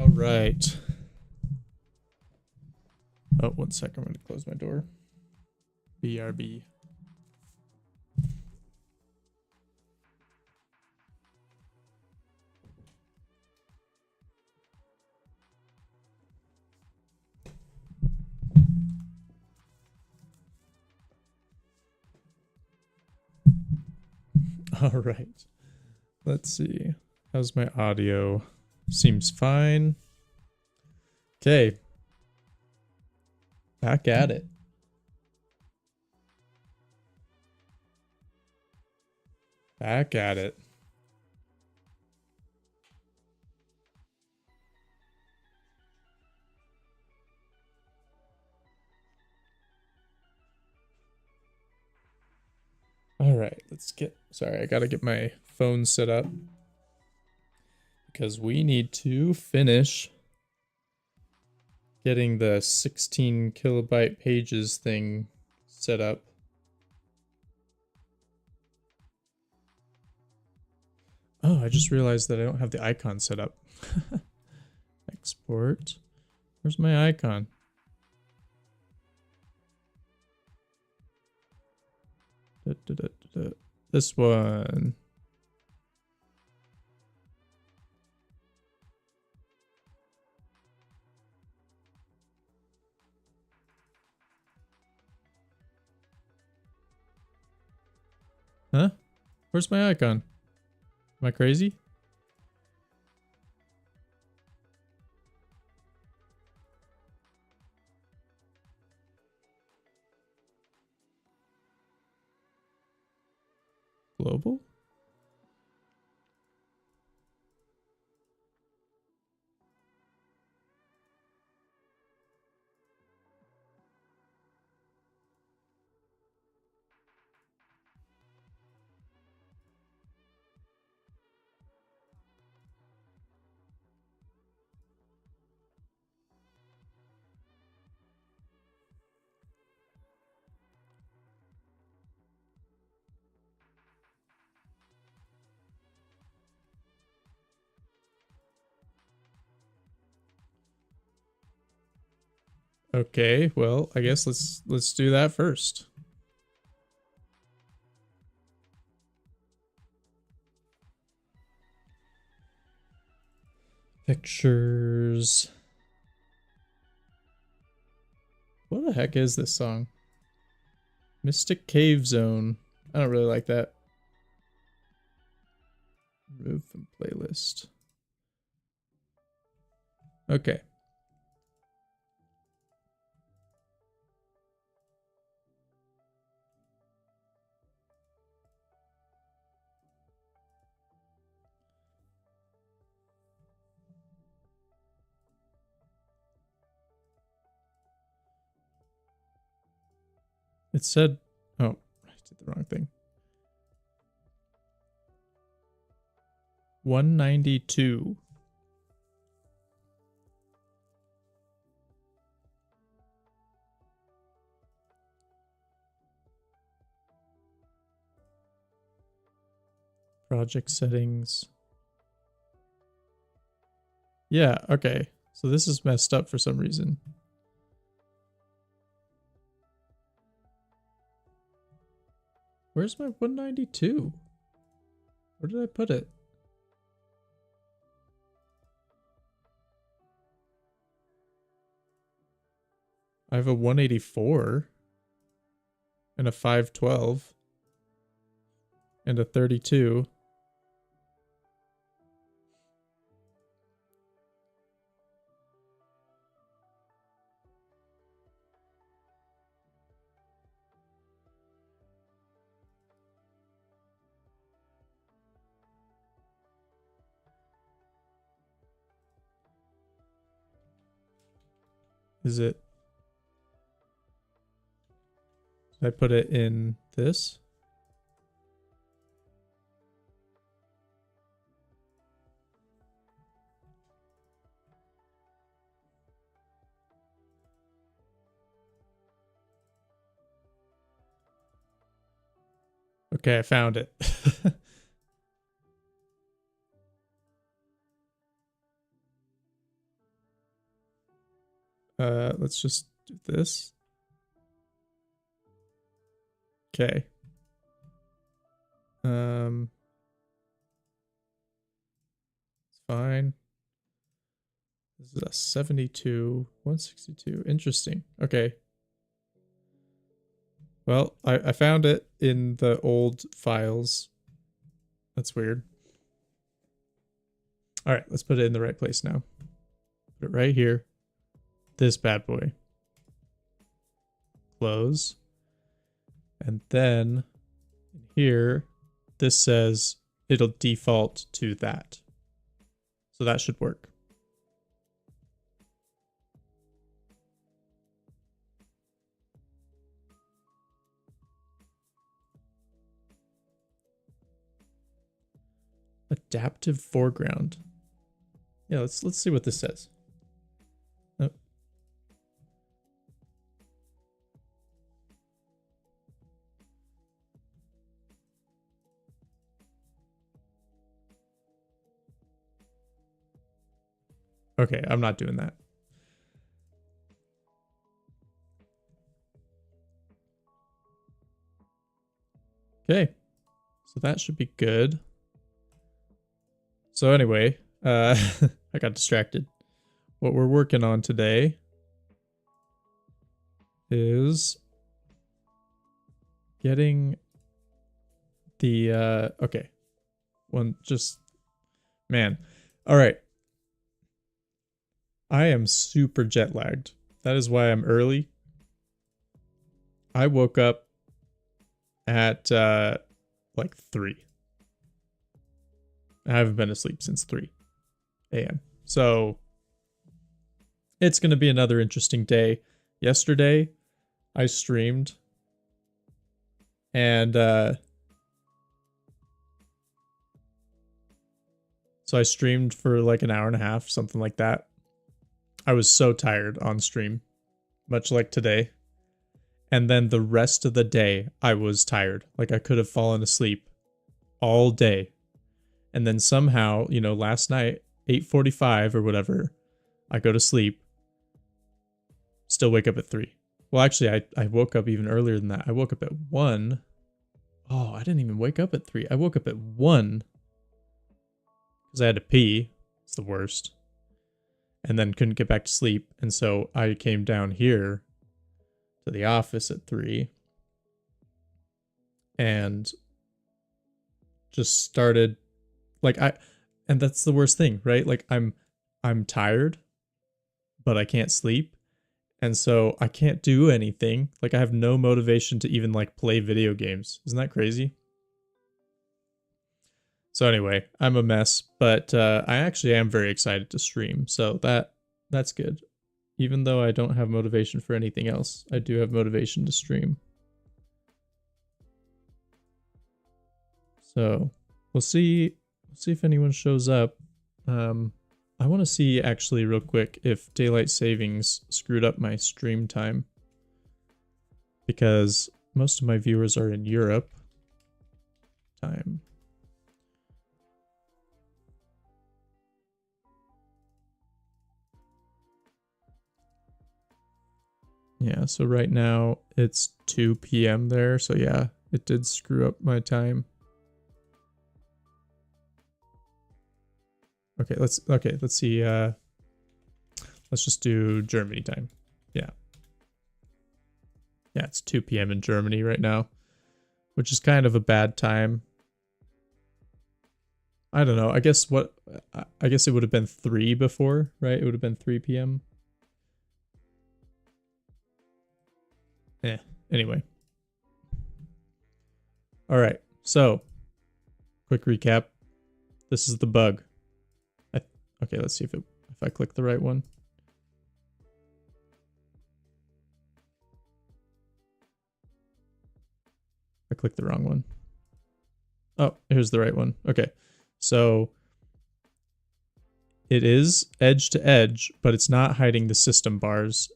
All right. Oh, 1 second. I'm going to close my door. BRB. All right. Let's see. How's my audio? Seems fine. Okay. Back at it. Back at it. All right, let's get, sorry, I gotta get my phone set up because we need to finish getting the 16 kilobyte pages thing set up. Oh, I just realized that I don't have the icon set up. Export. Where's my icon? This one. Huh? Where's my icon? Am I crazy? Global? Okay, well, I guess let's do that first. Pictures. What the heck is this song? Mystic Cave Zone. I don't really like that. Remove from playlist. Okay. It said, oh, I did the wrong thing. 192. Project settings. Yeah, okay. So this is messed up for some reason. Where's my 192? Where did I put it? I have a 184 and a 512 and a 32. Is it? Did I put it in this? Okay, I found it. Let's just do this. Okay. It's fine. This is a 72, 162. Interesting. Okay. Well, I found it in the old files. That's weird. All right, let's put it in the right place now. Put it right here. This bad boy. Close. And then here, this says it'll default to that. So that should work. Adaptive foreground. Yeah, let's see what this says. Oh. Okay, I'm not doing that. Okay, so that should be good. So anyway, I got distracted. What we're working on today is getting the, okay. One, just, man. All right. I am super jet lagged. That is why I'm early. I woke up at, like 3. I haven't been asleep since 3 a.m. So it's going to be another interesting day. Yesterday, I streamed and so I streamed for like an hour and a half, something like that. I was so tired on stream, much like today. And then the rest of the day, I was tired. Like I could have fallen asleep all day. And then somehow, you know, last night, 8:45 or whatever, I go to sleep, still wake up at 3. Well, actually, I woke up even earlier than that. I woke up at 1. Oh, I didn't even wake up at 3. I woke up at 1 because I had to pee. It's the worst. And then couldn't get back to sleep. And so I came down here to the office at 3 and just started like and that's the worst thing, right? Like I'm tired, but I can't sleep. And so I can't do anything. Like I have no motivation to even like play video games. Isn't that crazy? So anyway, I'm a mess, but I actually am very excited to stream. So that's good. Even though I don't have motivation for anything else, I do have motivation to stream. So we'll see if anyone shows up. I want to see actually real quick if daylight savings screwed up my stream time, because most of my viewers are in Europe time. Yeah, so right now it's 2 p.m. there, so yeah, it did screw up my time. Okay, let's see, let's just do Germany time. Yeah. Yeah, it's 2 p.m. in Germany right now, which is kind of a bad time. I don't know. I guess it would have been 3 before, right? It would have been 3 p.m. Anyway. All right. So, quick recap. This is the bug. Okay, let's see if I click the right one. I clicked the wrong one. Oh, here's the right one. Okay. So it is edge to edge, but it's not hiding the system bars.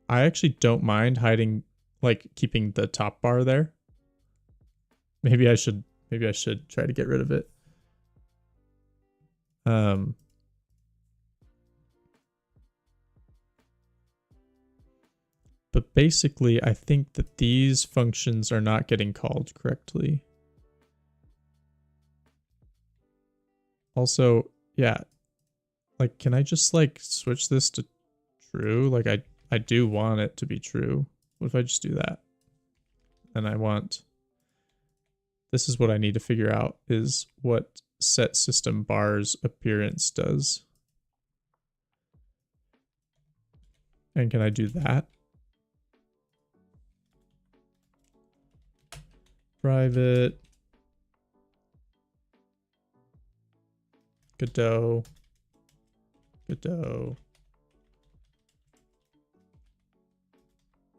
I actually don't mind hiding, like keeping the top bar there. Maybe I should try to get rid of it. But basically, I think that these functions are not getting called correctly. Also, yeah, like, can I just like switch this to true? Like I do want it to be true. What if I just do that? And I want, this is what I need to figure out, is what set system bars appearance does. And can I do that? Private Godot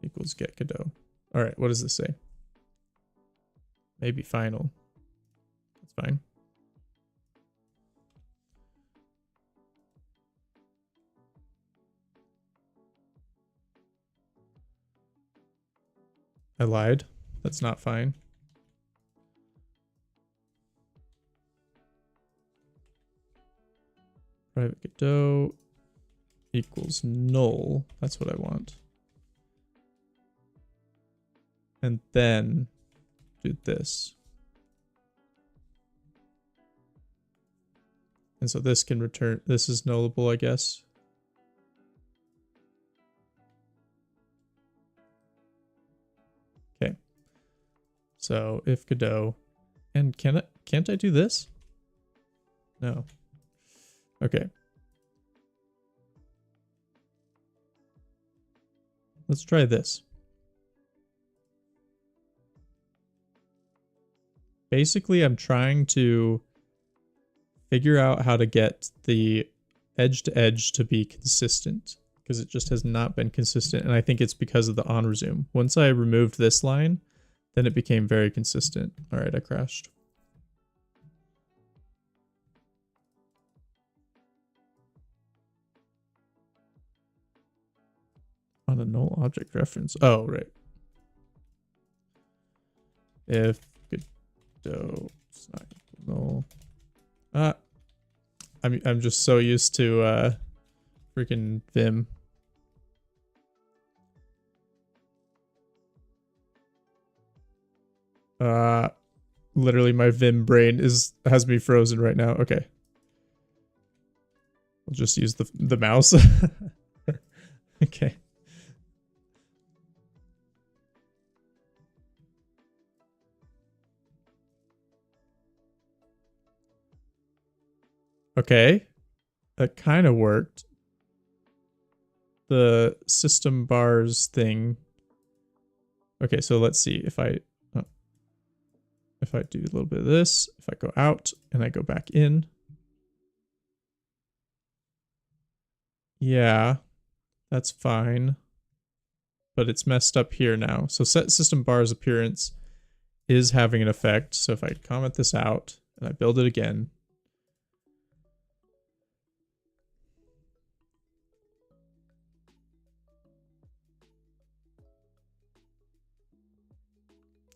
equals get Godot. All right, what does this say? Maybe final. That's fine. I lied. That's not fine. Private Godot equals null. That's what I want. And then do this. And so this can return, this is nullable, I guess. Okay. So if Godot, and can't I do this? No. Okay. Let's try this. Basically, I'm trying to figure out how to get the edge to edge to be consistent, because it just has not been consistent. And I think it's because of the on resume. Once I removed this line, then it became very consistent. All right, I crashed. On a null object reference. Oh, right. If Godot is not equal null. I'm just so used to freaking Vim. Literally my Vim brain has me frozen right now. Okay. I'll just use the mouse. Okay. Okay. That kind of worked. The system bars thing. Okay, so let's see if I do a little bit of this, if I go out and I go back in. Yeah, that's fine. But it's messed up here now. So set system bars appearance is having an effect. So if I comment this out and I build it again.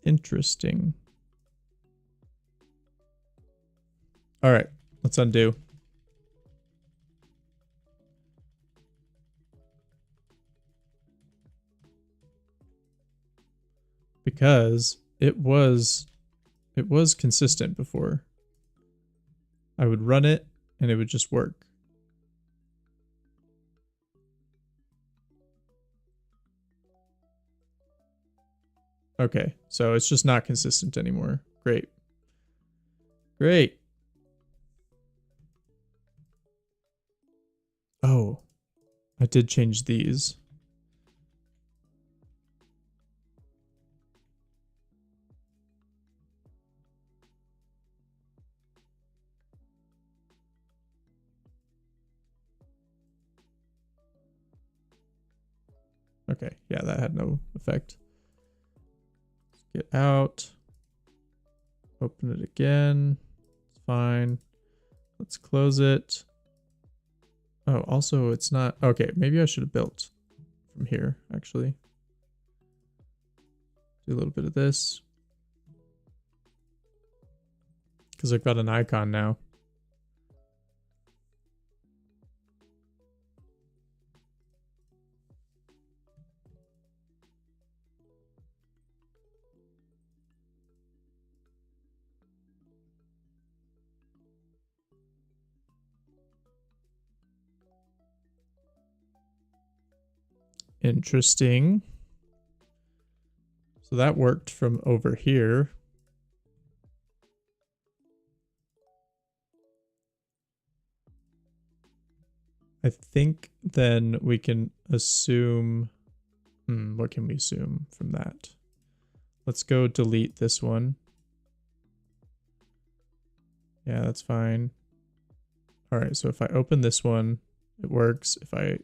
Interesting. All right, let's undo. Because it was consistent before. I would run it and it would just work. Okay, so it's just not consistent anymore. Great. Great. Oh, I did change these. Okay, yeah, that had no effect. Get out. Open it again. It's fine. Let's close it. Oh, also it's not... Okay, maybe I should have built from here, actually. Do a little bit of this. Because I've got an icon now. Interesting. So that worked from over here. I think then we can assume... what can we assume from that? Let's go delete this one. Yeah, that's fine. All right, so if I open this one, it works. If I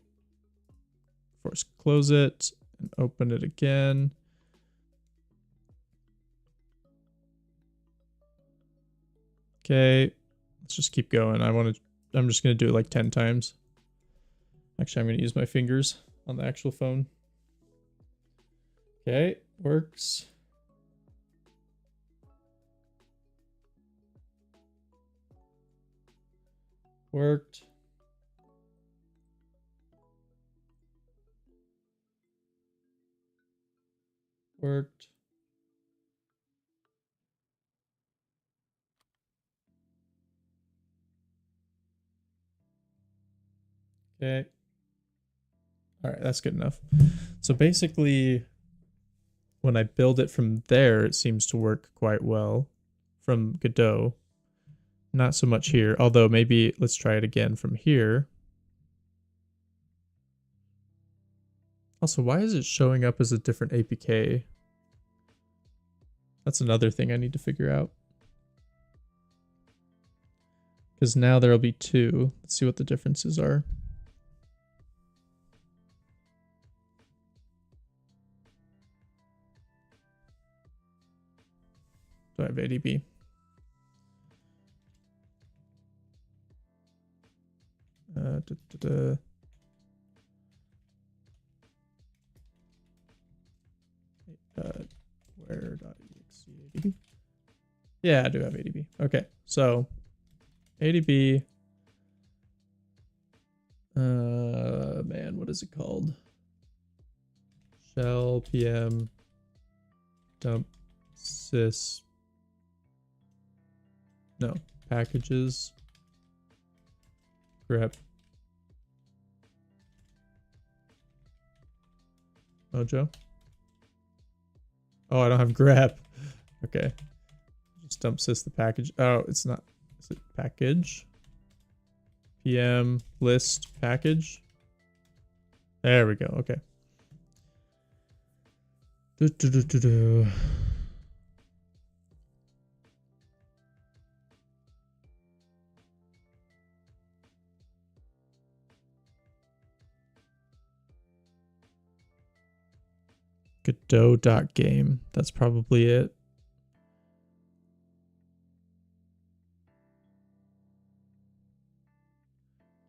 force close it and open it again. Okay, let's just keep going. I'm just gonna do it like 10 times. Actually, I'm gonna use my fingers on the actual phone. Okay, works. Worked. Worked. Okay. All right, that's good enough. So basically, when I build it from there, it seems to work quite well from Godot. Not so much here, although maybe let's try it again from here. Also, why is it showing up as a different APK? That's another thing I need to figure out. Because now there'll be two. Let's see what the differences are. Do I have ADB? Where.exe ADB? Yeah, I do have ADB. Okay, so ADB. Man, what is it called? Shell PM dump sys. No, packages. Grep. Mojo. Oh, I don't have grep. Okay. Just dump sys the package. Oh, it's not. Is it package? PM list package. There we go. Okay. Godot.game. That's probably it.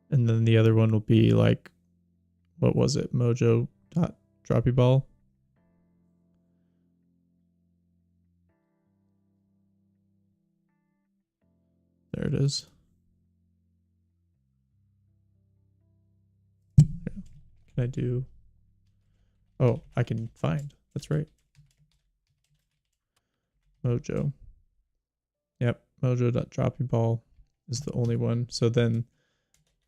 And then the other one will be like, what was it? Mojo.droppyball. There it is. Can I do? Oh, I can find. That's right. Mojo. Yep. Mojo.droppyball is the only one. So then,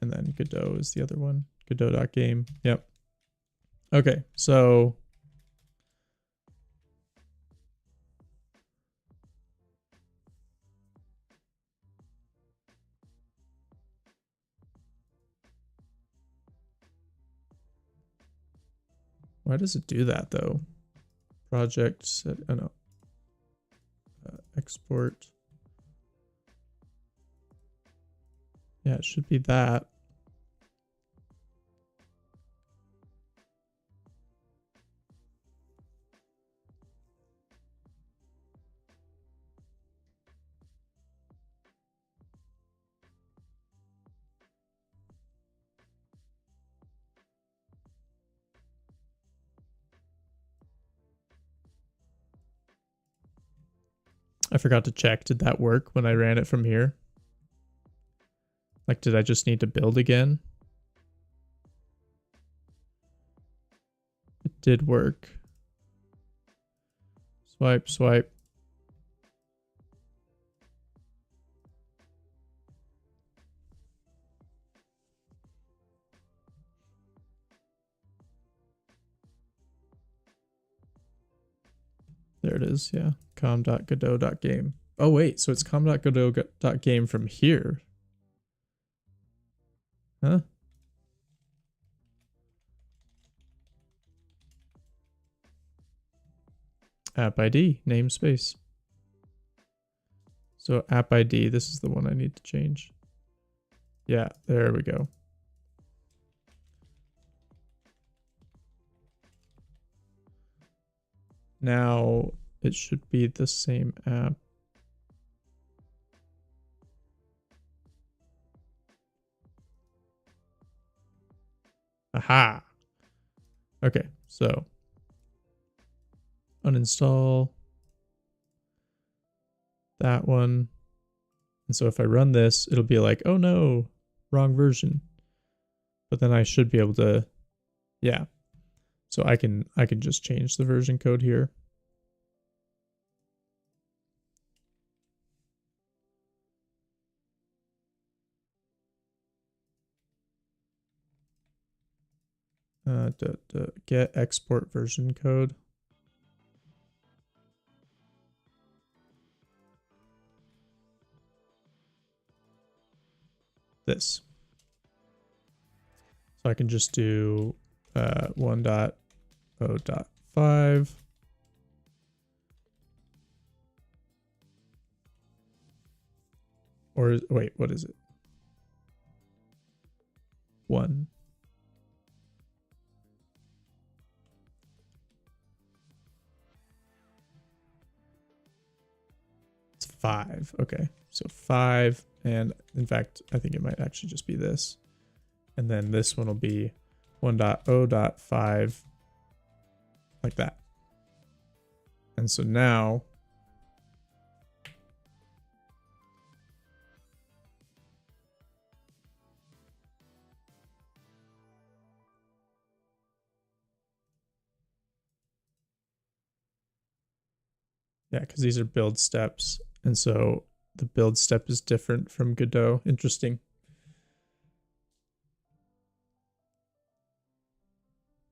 and then Godot is the other one. Godot.game. Yep. Okay. So why does it do that though? Project set. Oh no. Export. Yeah, it should be that. I forgot to check. Did that work when I ran it from here? Like, did I just need to build again? It did work. Swipe, swipe. There it is, yeah. com.godot.game. Oh wait, so it's com.godot.game from here. Huh? App ID, namespace. So app ID, this is the one I need to change. Yeah, there we go. Now it should be the same app. Aha. Okay, so uninstall that one. And so if I run this, it'll be like, oh no, wrong version. But then I should be able to, yeah. So I can just change the version code here. Get export version code. This. So I can just do 1.0.5. Or wait, what is it? 1. It's 5. Okay. So 5. And in fact, I think it might actually just be this. And then this one will be 1.0.5. Like that. And so now yeah, because these are build steps. And so the build step is different from Godot. Interesting.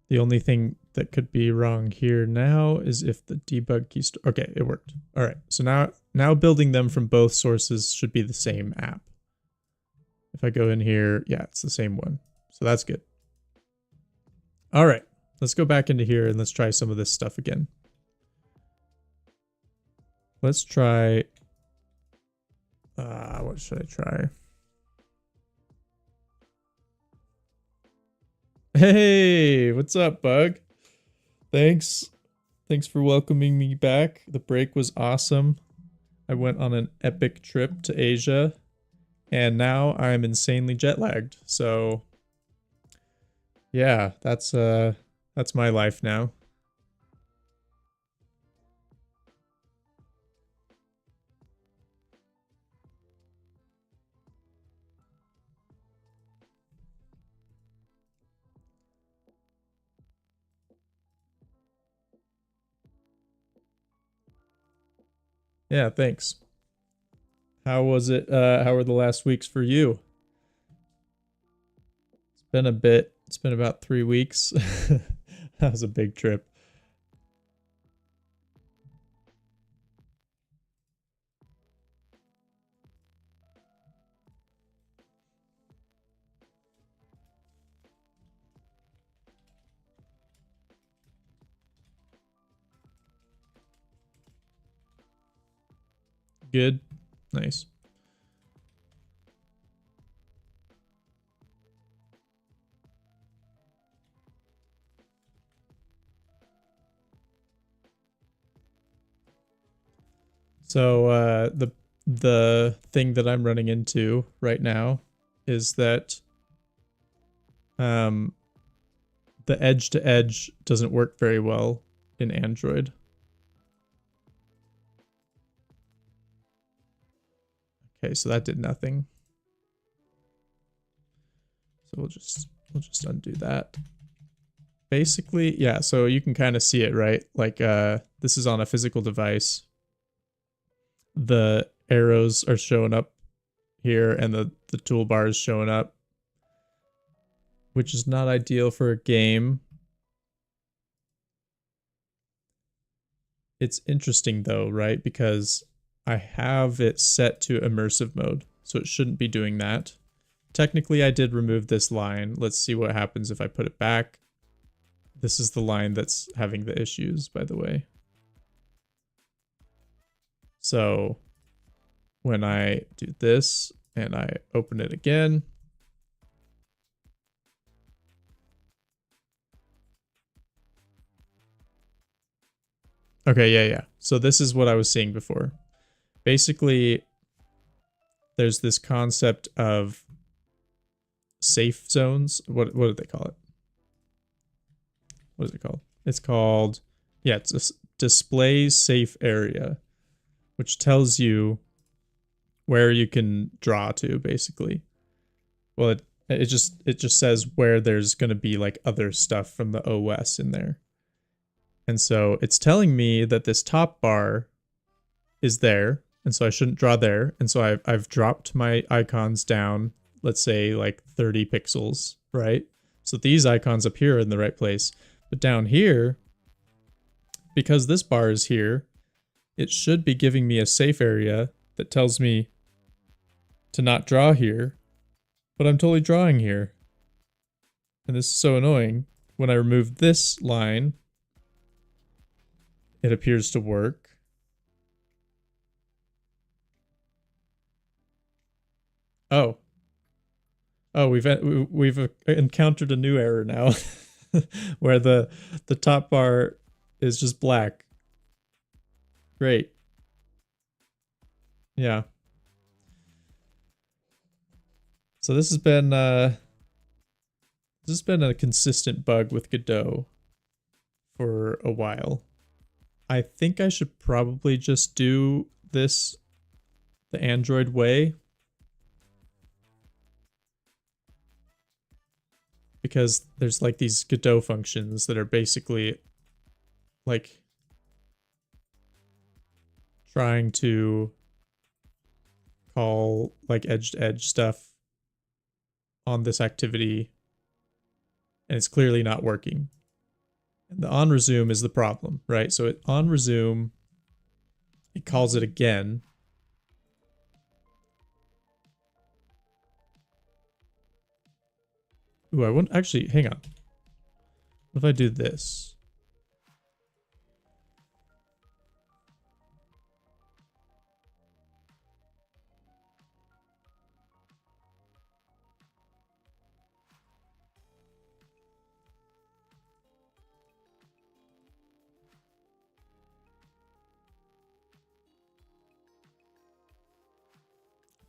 The only thing that could be wrong here now is if the debug key okay, it worked. All right, so now building them from both sources should be the same app. If I go in here, yeah, it's the same one. So that's good. All right, let's go back into here and let's try some of this stuff again. Let's try, what should I try? Hey, what's up, Bug? Thanks for welcoming me back. The break was awesome. I went on an epic trip to Asia, and now I'm insanely jet lagged. So, yeah, that's my life now. Yeah, thanks. How was it? How were the last weeks for you? It's been a bit. It's been about 3 weeks. That was a big trip. Good. Nice. So the thing that I'm running into right now is that the edge to edge doesn't work very well in Android. Okay, so that did nothing. So we'll just undo that. Basically, yeah, so you can kind of see it, right? Like this is on a physical device. The arrows are showing up here and the toolbar is showing up, which is not ideal for a game. it's interesting though, right? Because I have it set to immersive mode, so it shouldn't be doing that. Technically, I did remove this line. Let's see what happens if I put it back. This is the line that's having the issues, by the way. So when I do this and I open it again, okay, yeah. So this is what I was seeing before. Basically, there's this concept of safe zones. What do they call it? What is it called? It's called, yeah, it's a display safe area, which tells you where you can draw to, basically. Well, it just says where there's going to be like other stuff from the OS in there. And so it's telling me that this top bar is there, and so I shouldn't draw there. And so I've dropped my icons down, let's say like 30 pixels, right? So these icons up here are in the right place. But down here, because this bar is here, it should be giving me a safe area that tells me to not draw here, but I'm totally drawing here. And this is so annoying. When I remove this line, it appears to work. Oh. Oh, we've encountered a new error now where the top bar is just black. Great. Yeah. So this has been a consistent bug with Godot for a while. I think I should probably just do this the Android way, because there's like these Godot functions that are basically like trying to call like edge to edge stuff on this activity, and it's clearly not working. And the on resume is the problem, right? So it on resume, it calls it again. Ooh, I wouldn't actually, hang on. What if I do this?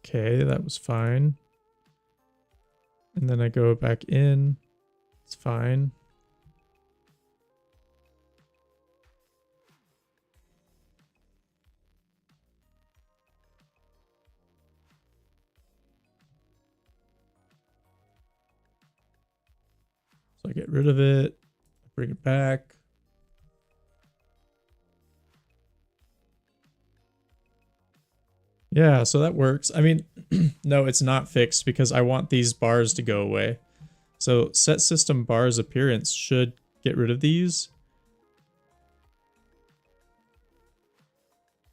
Okay, that was fine. And then I go back in. It's fine. So I get rid of it, bring it back. Yeah, so that works. I mean, no, it's not fixed because I want these bars to go away. So set system bars appearance should get rid of these.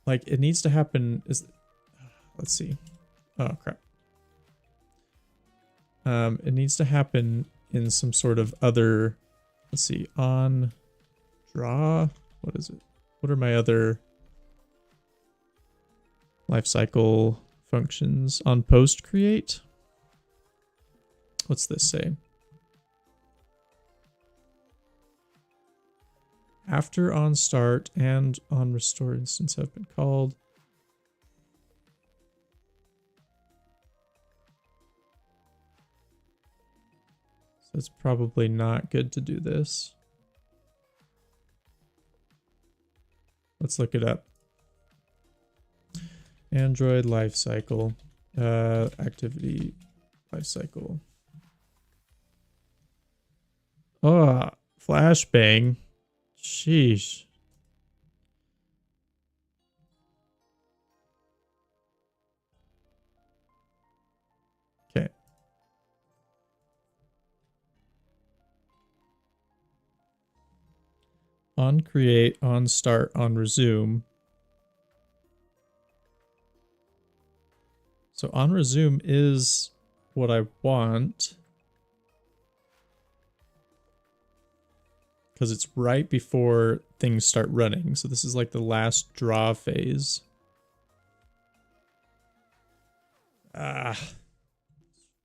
Like it needs to happen let's see. Oh crap. It needs to happen in some sort of other, let's see, on draw. What is it? What are my other lifecycle functions? On post create? What's this say? After on start and on restore instance have been called. So it's probably not good to do this. Let's look it up. Android lifecycle, activity lifecycle. Oh, flashbang. Sheesh. Okay. on create, on start, on resume. So on resume is what I want. Because it's right before things start running. So this is like the last draw phase. Ah,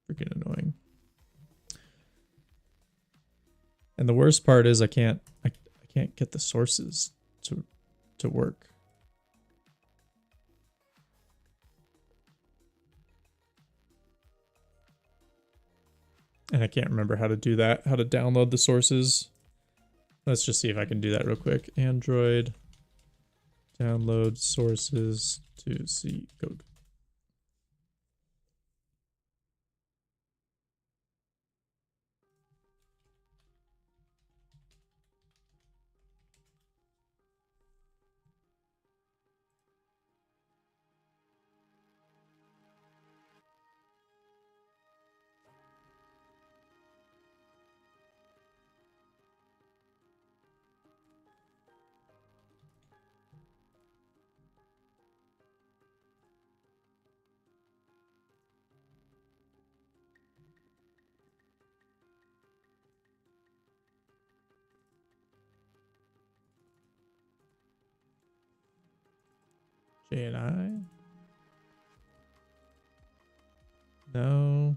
freaking annoying. And the worst part is I can't get the sources to work. And I can't remember how to do that, how to download the sources. Let's just see if I can do that real quick. Android, download sources to C code. JNI? No.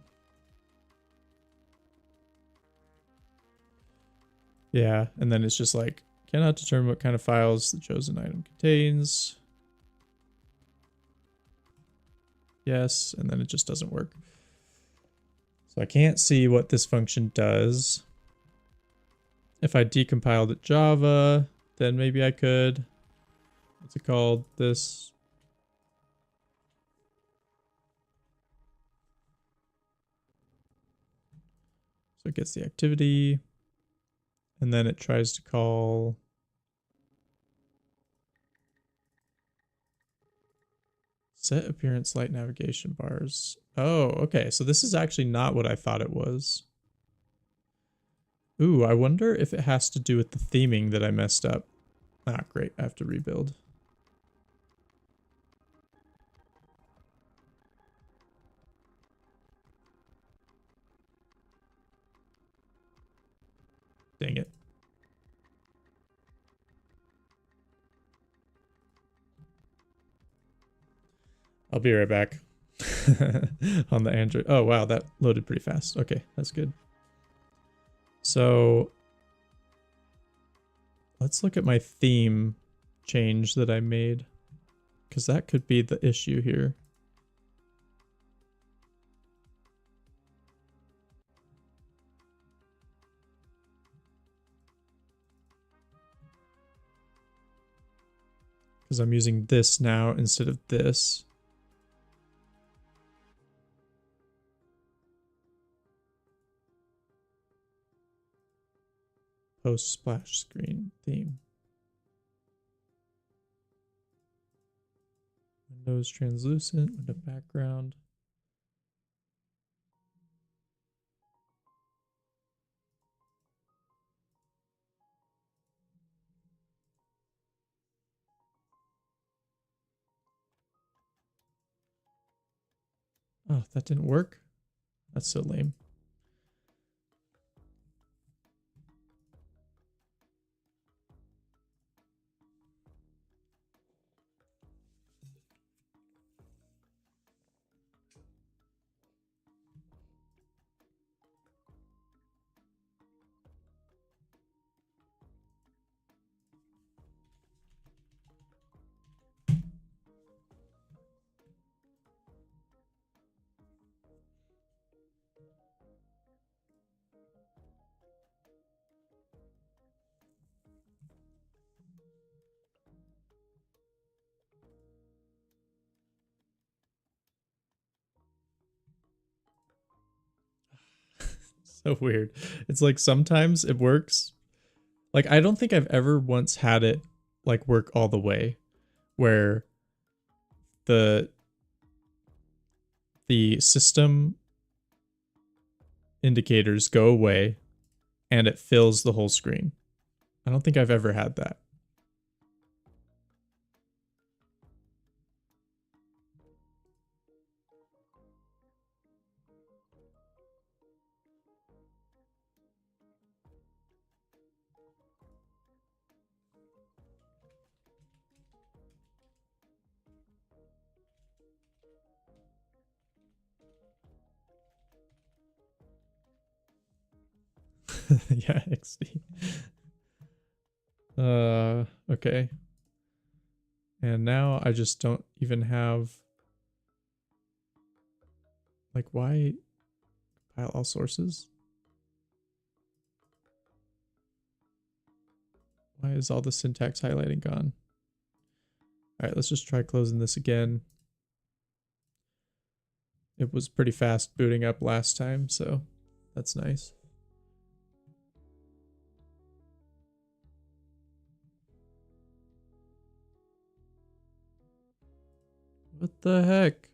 Yeah, and then it's just like, cannot determine what kind of files the chosen item contains. Yes, and then it just doesn't work. So I can't see what this function does. If I decompiled it Java, then maybe I could. What's it called? This. So it gets the activity. And then it tries to call set appearance light navigation bars. Oh, okay. So this is actually not what I thought it was. Ooh, I wonder if it has to do with the theming that I messed up. Ah, great. I have to rebuild. Dang it. I'll be right back. On the Android. Oh, wow. That loaded pretty fast. Okay, that's good. So let's look at my theme change that I made, because that could be the issue here. Because I'm using this now instead of this. Post splash screen theme. Windows translucent, window background. Oh, that didn't work? That's so lame. So weird. It's like sometimes it works. Like I don't think I've ever once had it like work all the way where the system indicators go away and it fills the whole screen. I don't think I've ever had that. Yeah, XD. Okay. And now I just don't even have, like, why compile all sources? Why is all the syntax highlighting gone? All right, let's just try closing this again. It was pretty fast booting up last time, so that's nice. What the heck?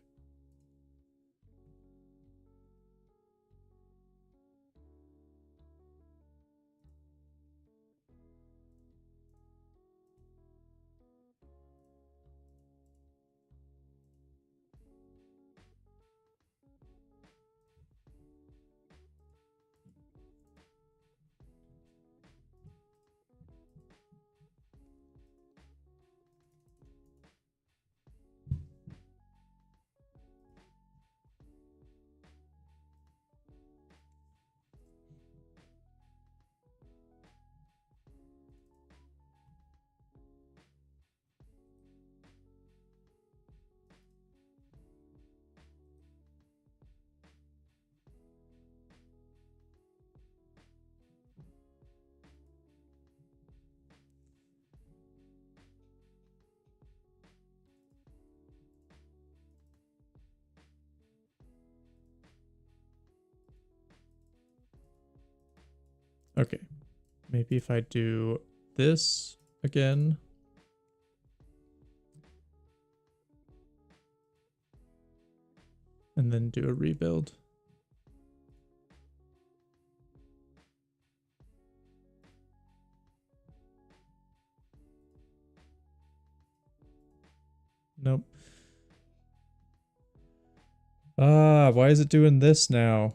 Okay, maybe if I do this again. And then do a rebuild. Nope. Ah, why is it doing this now?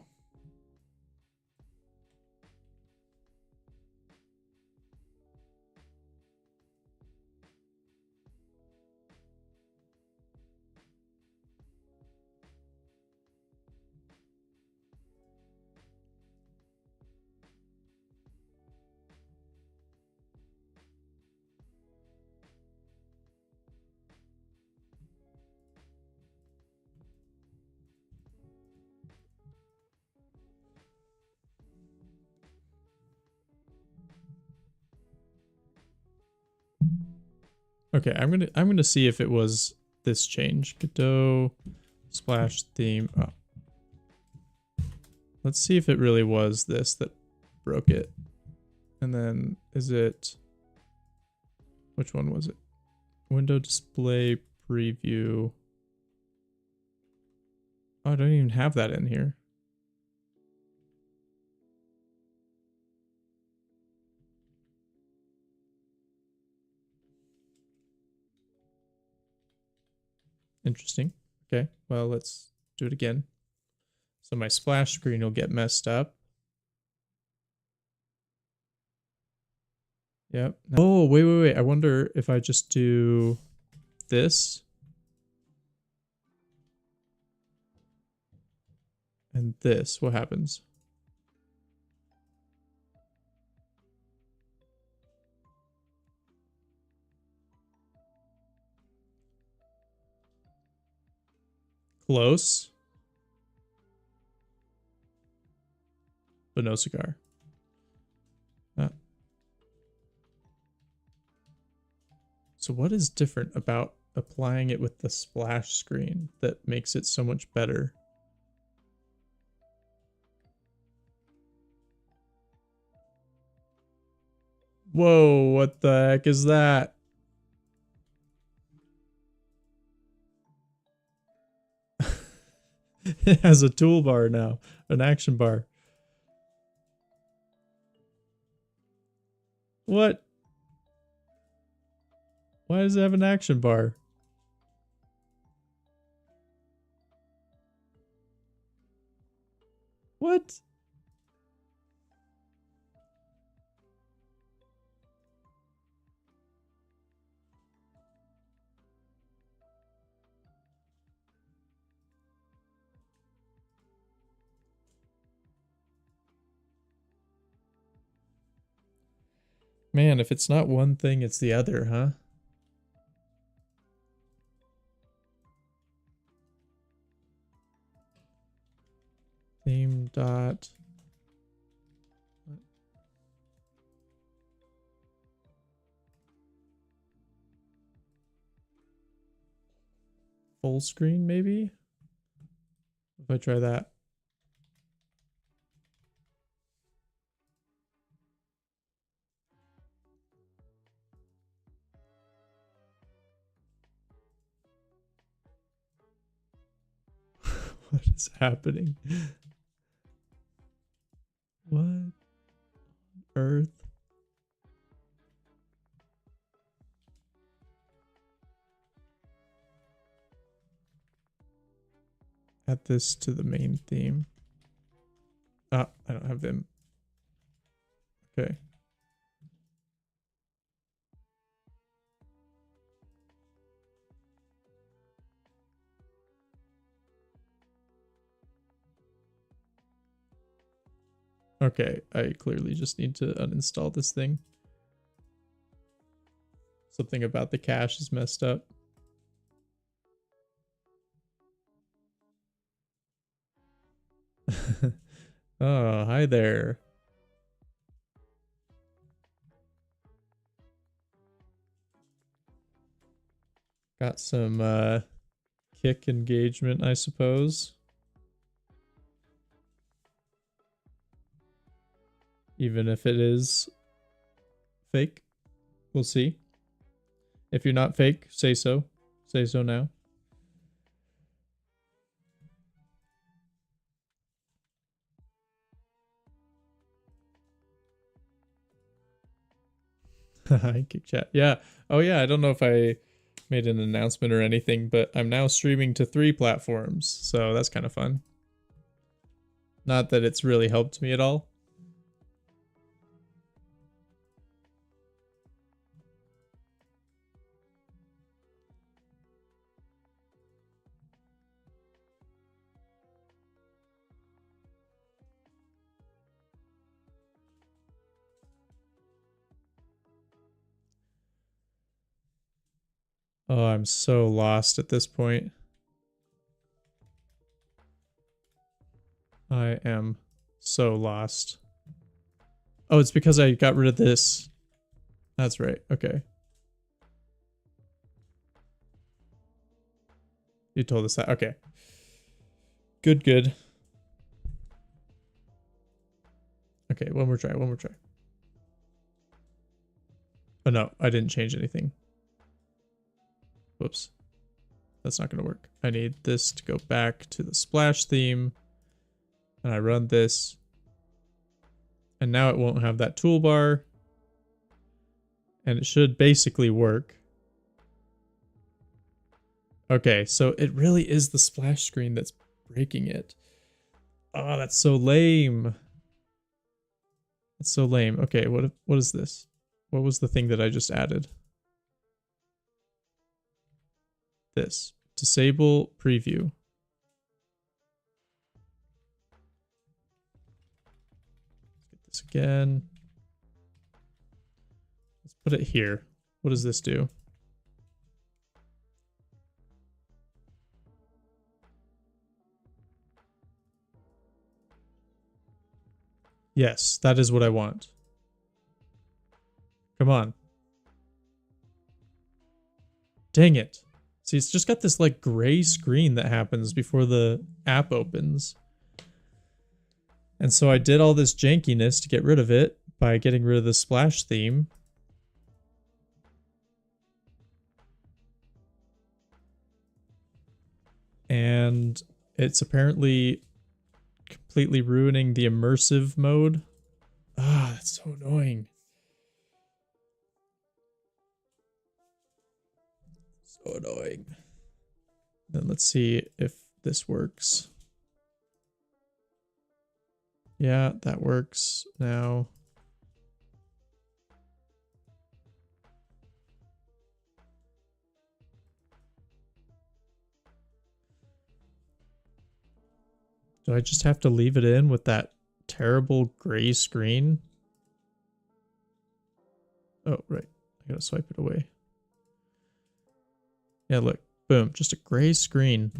Okay, I'm gonna see if it was this change. Godot splash theme. Oh. Let's see if it really was this that broke it. And then is it, which one was it? Window display preview. Oh, I don't even have that in here. Interesting. Okay, well, let's do it again. So my splash screen will get messed up. Yep. Oh, wait. I wonder if I just do this. And this, what happens? Close. But no cigar. So what is different about applying it with the splash screen that makes it so much better? Whoa, what the heck is that? It has a toolbar now, an action bar. What? Why does it have an action bar? What? Man, if it's not one thing, it's the other, huh? Theme dot. Full screen, maybe? If I try that. What is happening? What on earth? Add this to the main theme. Ah, I don't have them. Okay. Okay, I clearly just need to uninstall this thing. Something about the cache is messed up. Oh, hi there. Got some kick engagement, I suppose. Even if it is fake. We'll see. If you're not fake, say so. Say so now. Hi, kick chat. Yeah. Oh yeah, I don't know if I made an announcement or anything, but I'm now streaming to 3 platforms, so that's kind of fun. Not that it's really helped me at all. Oh, I'm so lost at this point. I am so lost. Oh, it's because I got rid of this. That's right. Okay. You told us that. Okay. Good, good. Okay, one more try, one more try. Oh no, I didn't change anything. Whoops. That's not going to work. I need this to go back to the splash theme. And I run this. And now it won't have that toolbar. And it should basically work. Okay, so it really is the splash screen that's breaking it. Oh, that's so lame. That's so lame. Okay, what is this? What was the thing that I just added? This. Disable preview. Let's get this again. Let's put it here. What does this do? Yes, that is what I want. Come on. Dang it. See, it's just got this like gray screen that happens before the app opens. And so I did all this jankiness to get rid of it by getting rid of the splash theme. And it's apparently completely ruining the immersive mode. Ah, that's so annoying. So annoying. Then let's see if this works. Yeah, that works now. Do I just have to leave it in with that terrible gray screen? Oh, right. I gotta swipe it away. Yeah, look. Boom. Just a gray screen.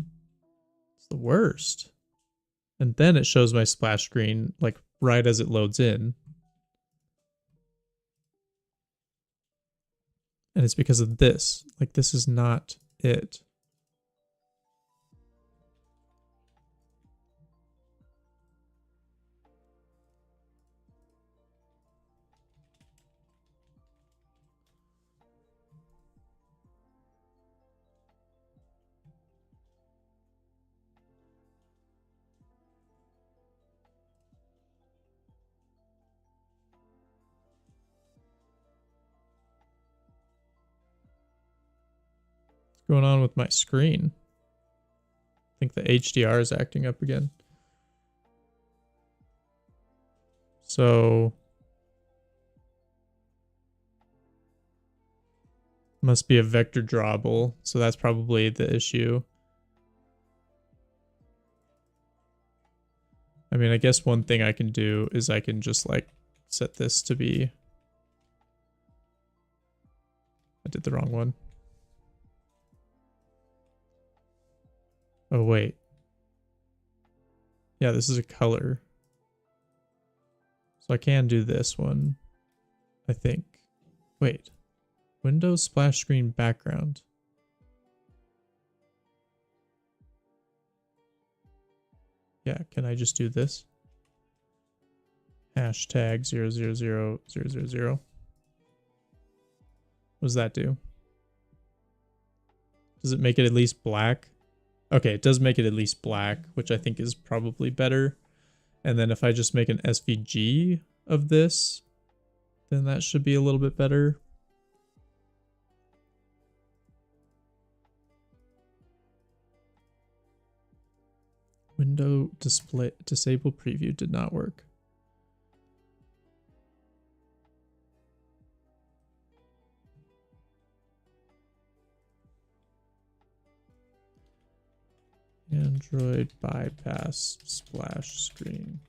It's the worst. And then it shows my splash screen, like, right as it loads in. And it's because of this. Like, this is not it. What's going on with my screen? I think the HDR is acting up again. So must be a vector drawable. So that's probably the issue. I mean, I guess one thing I can do is I can just like set this to be. I did the wrong one. Oh, wait. Yeah, this is a color. So I can do this one, I think. Wait. Windows splash screen background. Yeah, can I just do this? Hashtag 000000. What does that do? Does it make it at least black? Okay, it does make it at least black, which I think is probably better. And then if I just make an SVG of this, then that should be a little bit better. Window display disable preview did not work. Android bypass splash screen.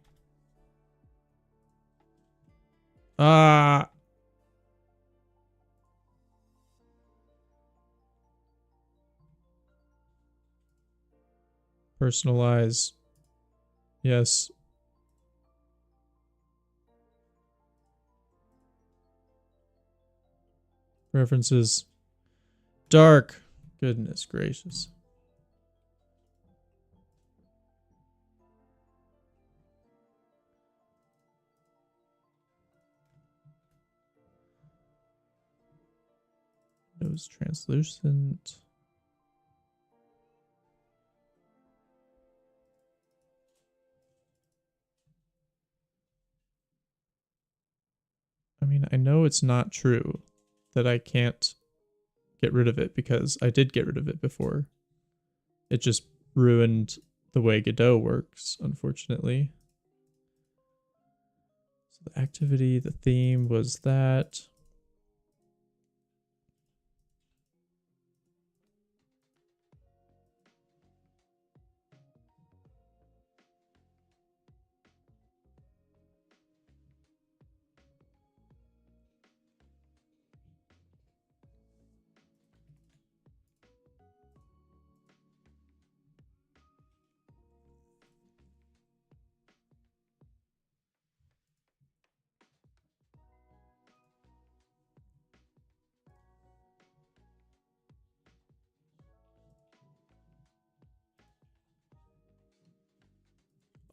Personalize. Yes. Preferences. Dark. Goodness gracious. Nose translucent. I mean, I know it's not true that I can't get rid of it because I did get rid of it before. It just ruined the way Godot works, unfortunately. So the activity, the theme was that.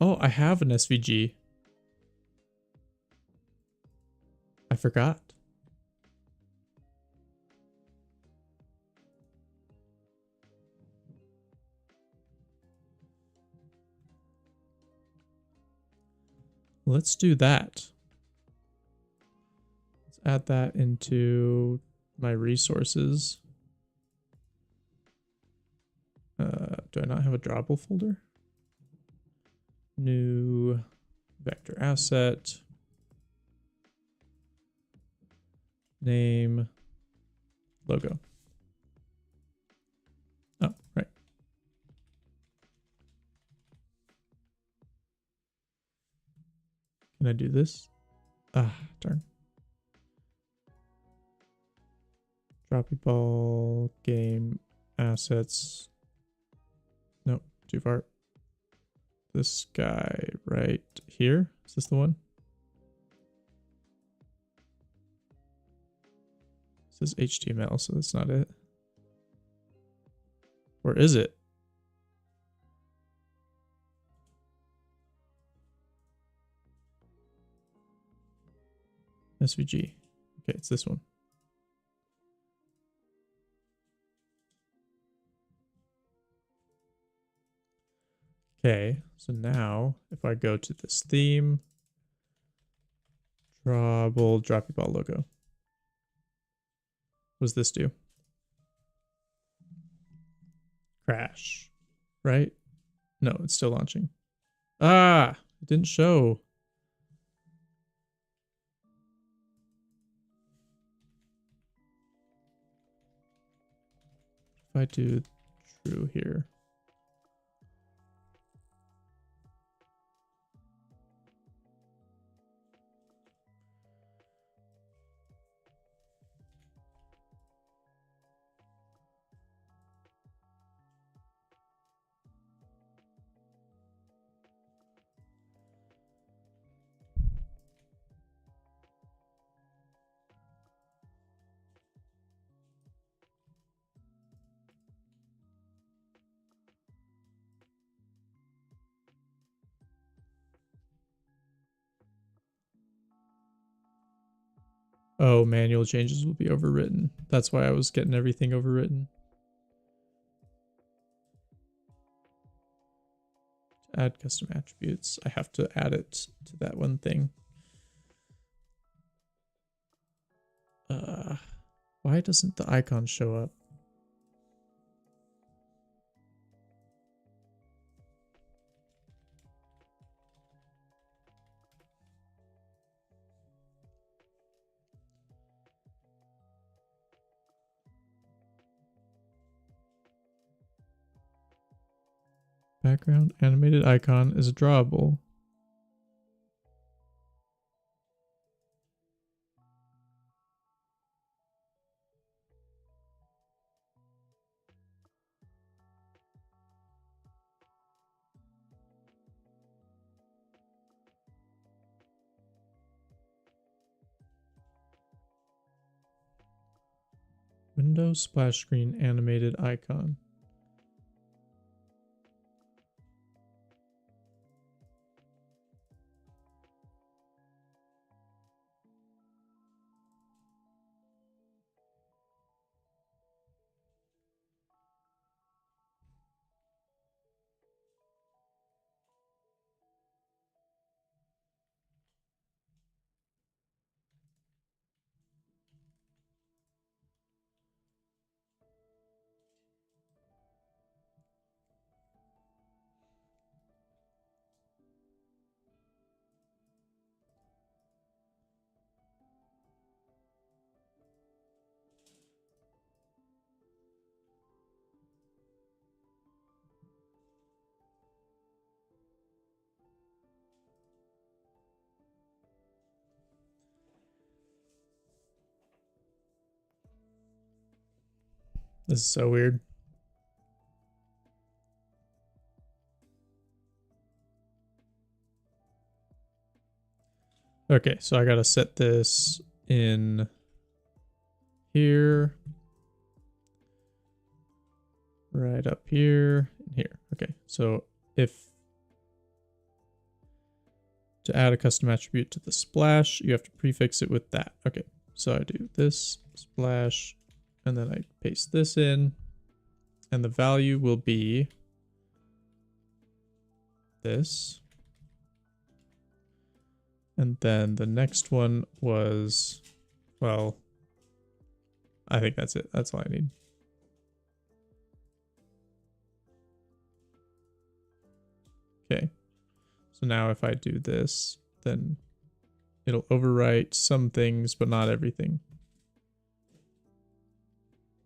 Oh, I have an SVG. I forgot. Let's do that. Let's add that into my resources. do I not have a drawable folder? New vector asset. Name. Logo. Oh, right. Can I do this? Ah, darn. Droppy ball, game, assets. Nope, too far. This guy right here. Is this the one? This is HTML, so that's not it. Or is it? SVG. Okay, it's this one. Okay, so now if I go to this theme, drawable droppy ball logo. What does this do? Crash, right? No, it's still launching. Ah, it didn't show. If I do true here. Oh, manual changes will be overwritten. That's why I was getting everything overwritten. To add custom attributes, I have to add it to that one thing. Why doesn't the icon show up? Background animated icon is drawable. Windows splash screen animated icon. This is so weird. Okay, so I gotta set this in here, right up here, and here. Okay, so if to add a custom attribute to the splash, you have to prefix it with that. Okay, so I do this splash, and then I paste this in, and the value will be this. And then the next one was, well, I think that's it. That's all I need. So now if I do this, then it'll overwrite some things, but not everything.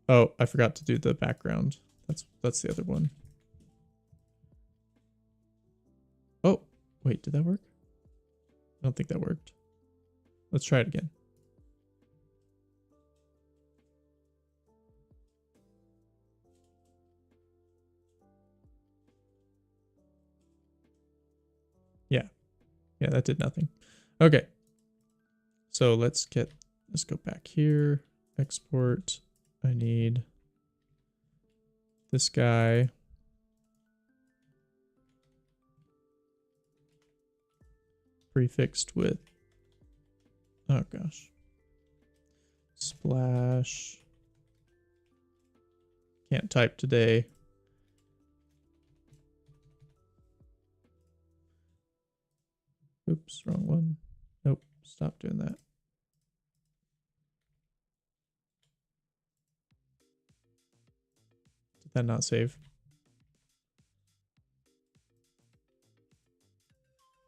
Oh, I forgot to do the background. That's the other one. Oh, wait, did that work? I don't think that worked. Let's try it again. Yeah. Yeah, that did nothing. Okay. So let's go back here. Export. I need this guy. Prefixed with, oh gosh. Splash. Can't type today. Oops, wrong one. Nope, stop doing that. Did that not save?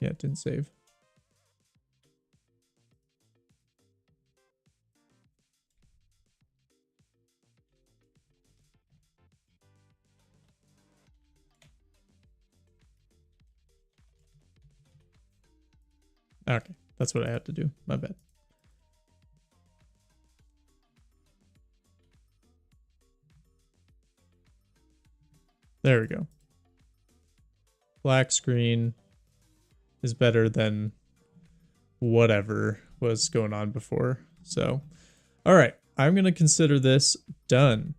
Yeah, it didn't save. Okay, that's what I had to do. My bad. There we go. Black screen is better than whatever was going on before. So, all right, I'm going to consider this done.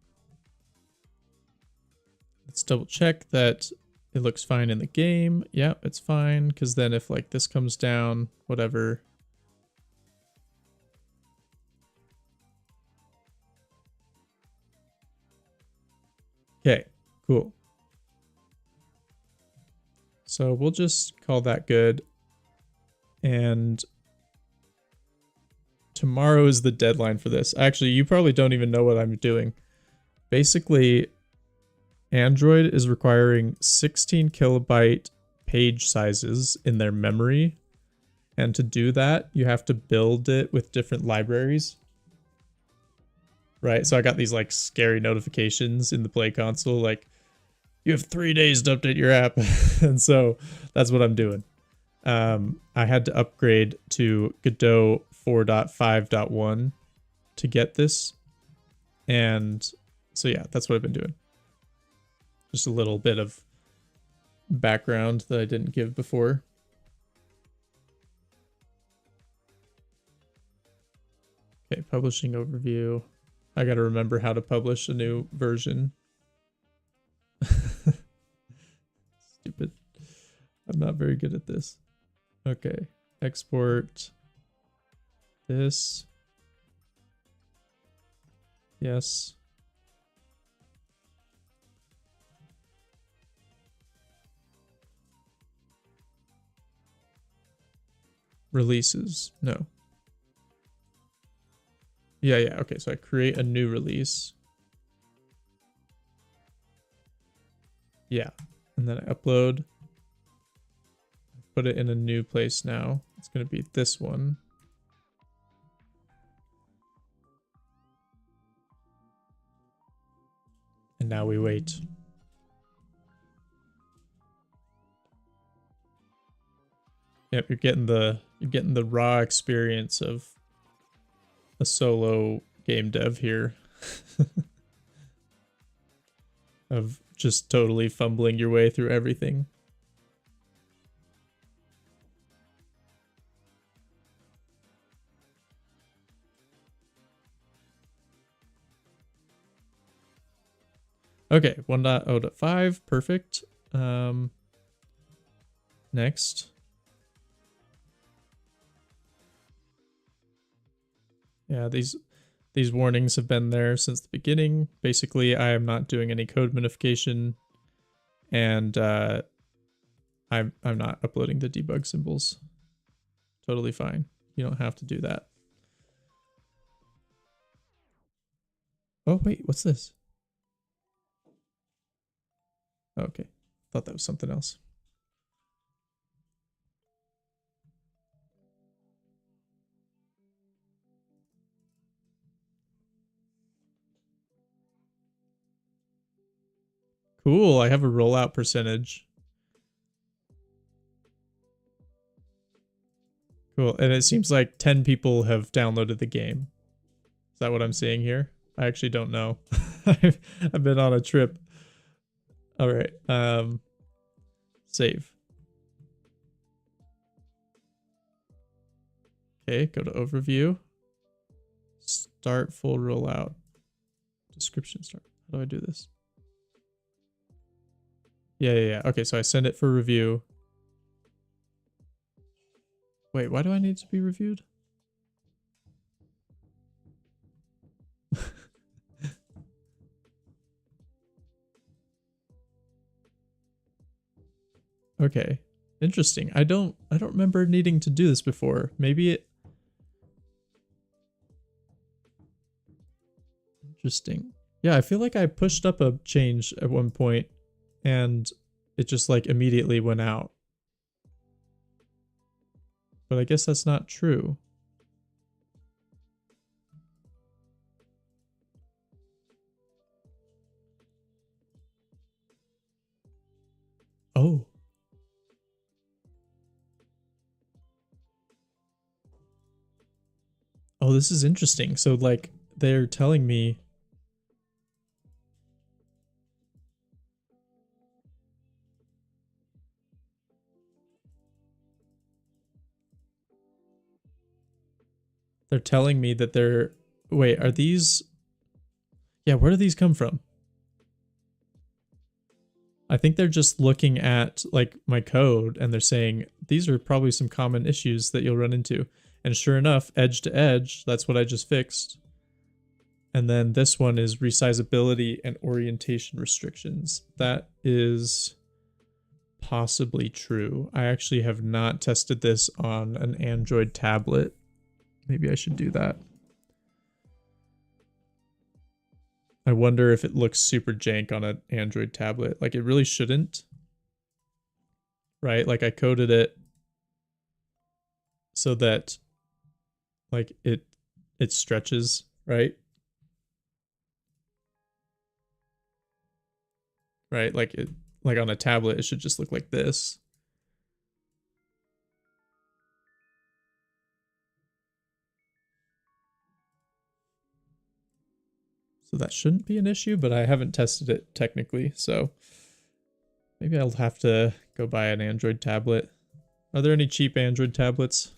Let's double check that it looks fine in the game. Yep, it's fine, because then if like this comes down, whatever. Okay, cool. So we'll just call that good. And tomorrow is the deadline for this. Actually, you probably don't even know what I'm doing. Basically, Android is requiring 16 kilobyte page sizes in their memory. And to do that, you have to build it with different libraries. Right? So I got these like scary notifications in the Play console, like, you have 3 days to update your app. And so that's what I'm doing. I had to upgrade to Godot 4.5.1 to get this. And so yeah, that's what I've been doing. Just a little bit of background that I didn't give before. Okay, publishing overview. I gotta remember how to publish a new version. Stupid. I'm not very good at this. Okay, export this. Yes. Releases. No. Yeah, yeah. Okay, so I create a new release. Yeah. And then I upload. Put it in a new place now. It's going to be this one. And now we wait. Yep, you're getting the raw experience of a solo game dev here. Of just totally fumbling your way through everything. Okay, 1.0.5, perfect. Next. Yeah, these warnings have been there since the beginning. Basically, I am not doing any code minification, and I'm not uploading the debug symbols. Totally fine. You don't have to do that. Oh wait, what's this? Okay, thought that was something else. Cool, I have a rollout percentage. Cool, and it seems like 10 people have downloaded the game. Is that what I'm seeing here? I actually don't know. I've been on a trip. All right, save. Okay, go to overview. Start full rollout. Description start. How do I do this? Yeah. Okay, so I send it for review. Wait, why do I need to be reviewed? Okay. Interesting. I don't remember needing to do this before. Maybe it. Interesting. Yeah, I feel like I pushed up a change at one point and it just like immediately went out. But I guess that's not true. Oh. Oh, this is interesting. So like they're telling me that they're wait, are these yeah, where do these come from? I think they're just looking at like my code and they're saying these are probably some common issues that you'll run into. And sure enough, edge to edge, that's what I just fixed. And then this one is resizability and orientation restrictions. That is possibly true. I actually have not tested this on an Android tablet. Maybe I should do that. I wonder if it looks super jank on an Android tablet. Like it really shouldn't. Right? Like I coded it so that like it stretches, right? Right? Like it like on a tablet it should just look like this. So that shouldn't be an issue, but I haven't tested it technically, so maybe I'll have to go buy an Android tablet. Are there any cheap Android tablets?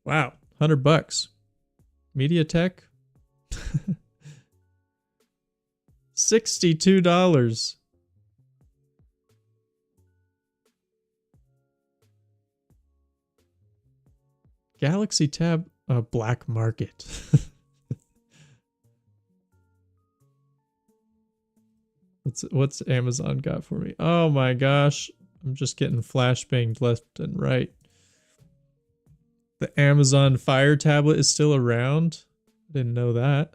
Wow, $100. MediaTek? $62. Galaxy Tab black market. What's Amazon got for me? Oh my gosh. I'm just getting flashbanged left and right. The Amazon Fire tablet is still around. I didn't know that.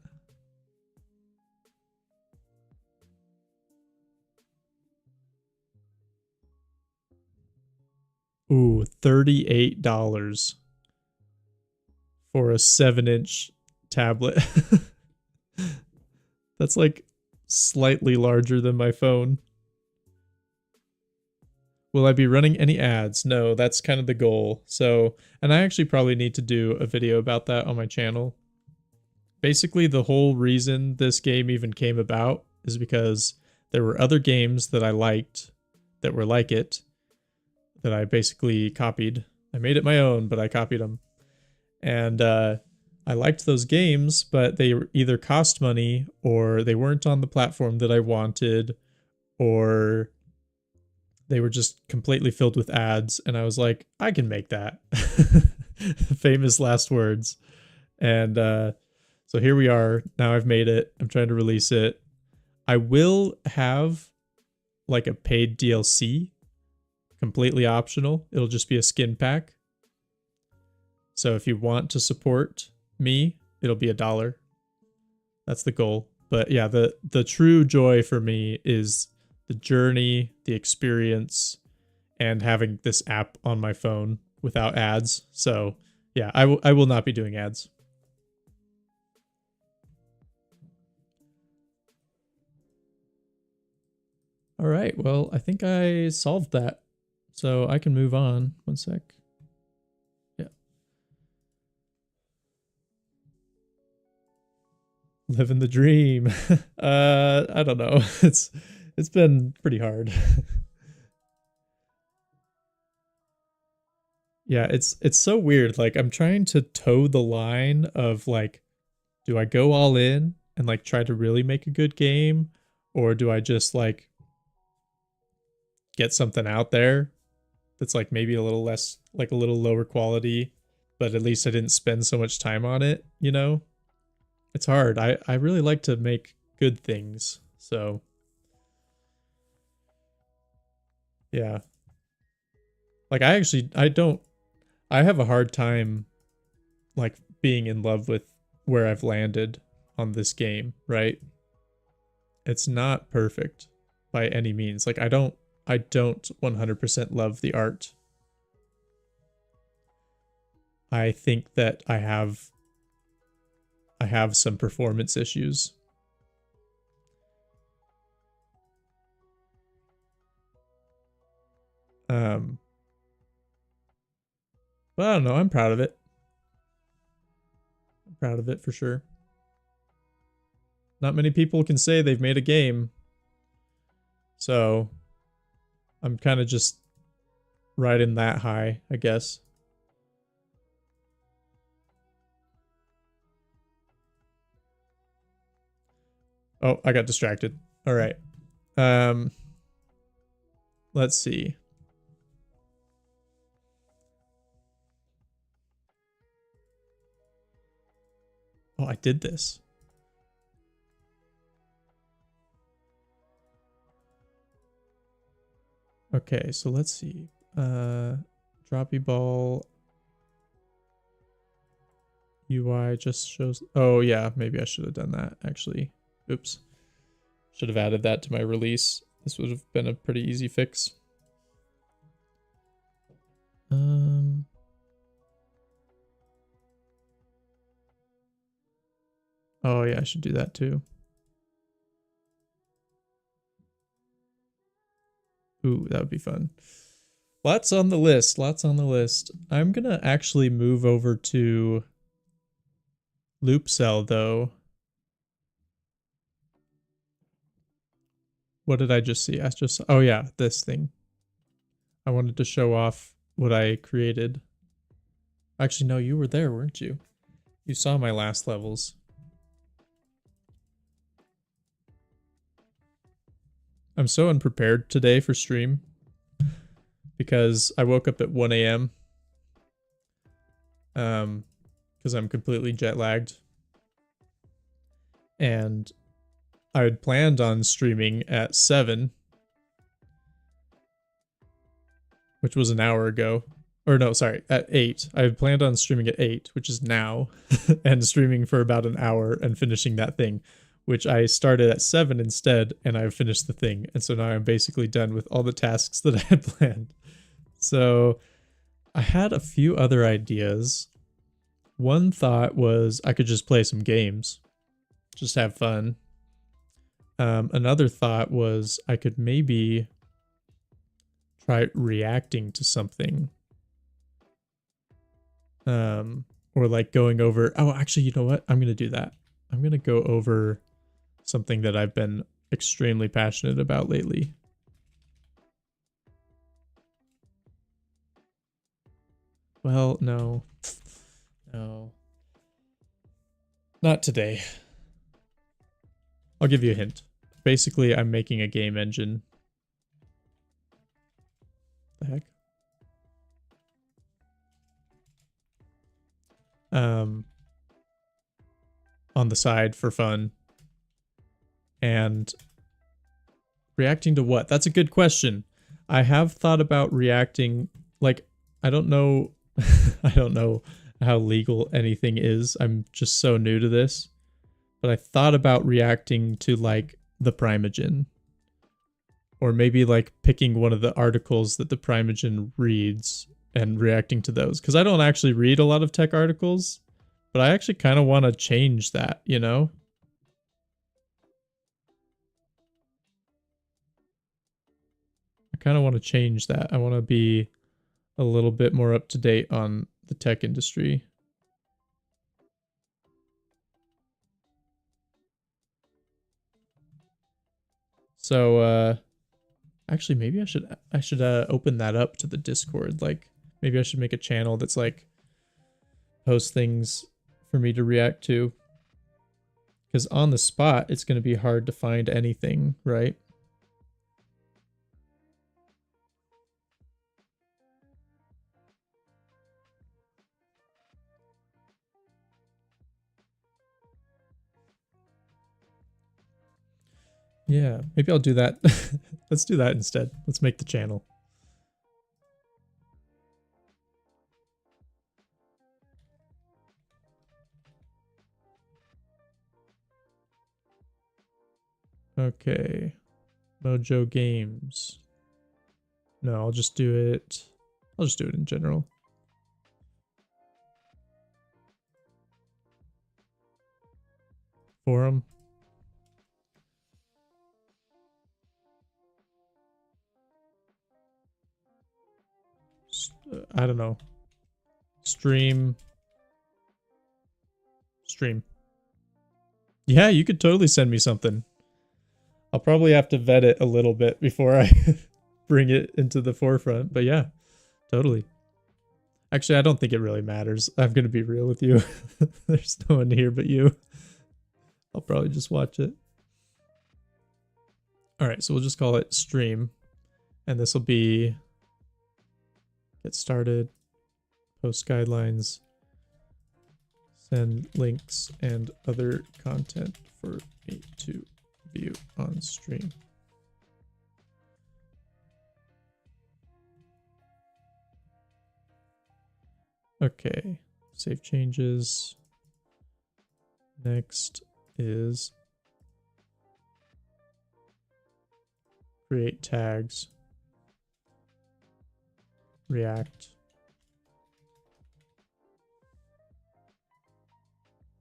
Ooh, $38 for a 7-inch tablet. That's like slightly larger than my phone. Will I be running any ads? No, that's kind of the goal. So, and I actually probably need to do a video about that on my channel. Basically, the whole reason this game even came about is because there were other games that I liked that were like it that I basically copied. I made it my own, but I copied them. And I liked those games, but they either cost money or they weren't on the platform that I wanted, or they were just completely filled with ads. And I was like, I can make that. Famous last words. And so here we are. Now I've made it. I'm trying to release it. I will have like a paid DLC, completely optional. It'll just be a skin pack. So if you want to support me, it'll be $1. That's the goal. But yeah, the true joy for me is the journey, the experience, and having this app on my phone without ads. So yeah, I will not be doing ads. All right, well, I think I solved that. So I can move on. One sec. Yeah. Living the dream. I don't know. It's been pretty hard. Yeah, it's so weird. Like I'm trying to toe the line of like, do I go all in and like try to really make a good game, or do I just like get something out there that's like maybe a little less, like a little lower quality, but at least I didn't spend so much time on it, you know? It's hard. I really like to make good things. So, yeah. Like I don't I have a hard time like being in love with where I've landed on this game, right? It's not perfect by any means. Like I don't 100% love the art. I think that I have some performance issues. Um but I don't know, I'm proud of it. I'm proud of it for sure. Not many people can say they've made a game. So, I'm kind of just riding that high, I guess. Oh, I got distracted. All right. Um, let's see. Oh, I did this. Okay, so let's see. Droppy ball UI just shows. Oh yeah, maybe I should have done that actually. Oops. Should have added that to my release. This would have been a pretty easy fix. Um. Oh yeah, I should do that too. Ooh, that would be fun. Lots on the list. Lots on the list. I'm gonna actually move over to Loop Cell though. What did I just see? I just oh yeah, this thing. I wanted to show off what I created. Actually, no, you were there, weren't you? You saw my last levels. I'm so unprepared today for stream because I woke up at 1 a.m. Because I'm completely jet lagged. And I had planned on streaming at 7, which was an hour ago. Or no, sorry, at 8. I had planned on streaming at 8, which is now, and streaming for about an hour and finishing that thing, which I started at 7 instead, and I finished the thing. And so now I'm basically done with all the tasks that I had planned. So I had a few other ideas. One thought was I could just play some games, just have fun. Another thought was I could maybe try reacting to something. Or like going over, oh, actually, you know what? I'm going to do that. I'm going to go over something that I've been extremely passionate about lately. Well, no. No. Not today. I'll give you a hint. Basically, I'm making a game engine. The heck? On the side for fun. And reacting to what? That's a good question. I have thought about reacting, like, I don't know I don't know how legal anything is. I'm just so new to this. But I thought about reacting to like the Primogen. Or maybe like picking one of the articles that the Primogen reads and reacting to those. Because I don't actually read a lot of tech articles, but I actually kind of want to change that, you know? I kind of want to change that. I want to be a little bit more up to date on the tech industry. So actually maybe I should open that up to the Discord. Like maybe I should make a channel that's like post things for me to react to. Because on the spot, it's going to be hard to find anything, right? Yeah, maybe I'll do that. Let's do that instead. Let's make the channel. Okay. Mojo Games. No, I'll just do it. I'll just do it in general. Forum. I don't know. Stream. Yeah, you could totally send me something. I'll probably have to vet it a little bit before I bring it into the forefront, but yeah, totally. Actually, I don't think it really matters. I'm going to be real with you. There's no one here but you. I'll probably just watch it. All right, so we'll just call it stream. And this will be get started, post guidelines, send links and other content for me to view on stream. Okay, save changes. Next is create tags, React.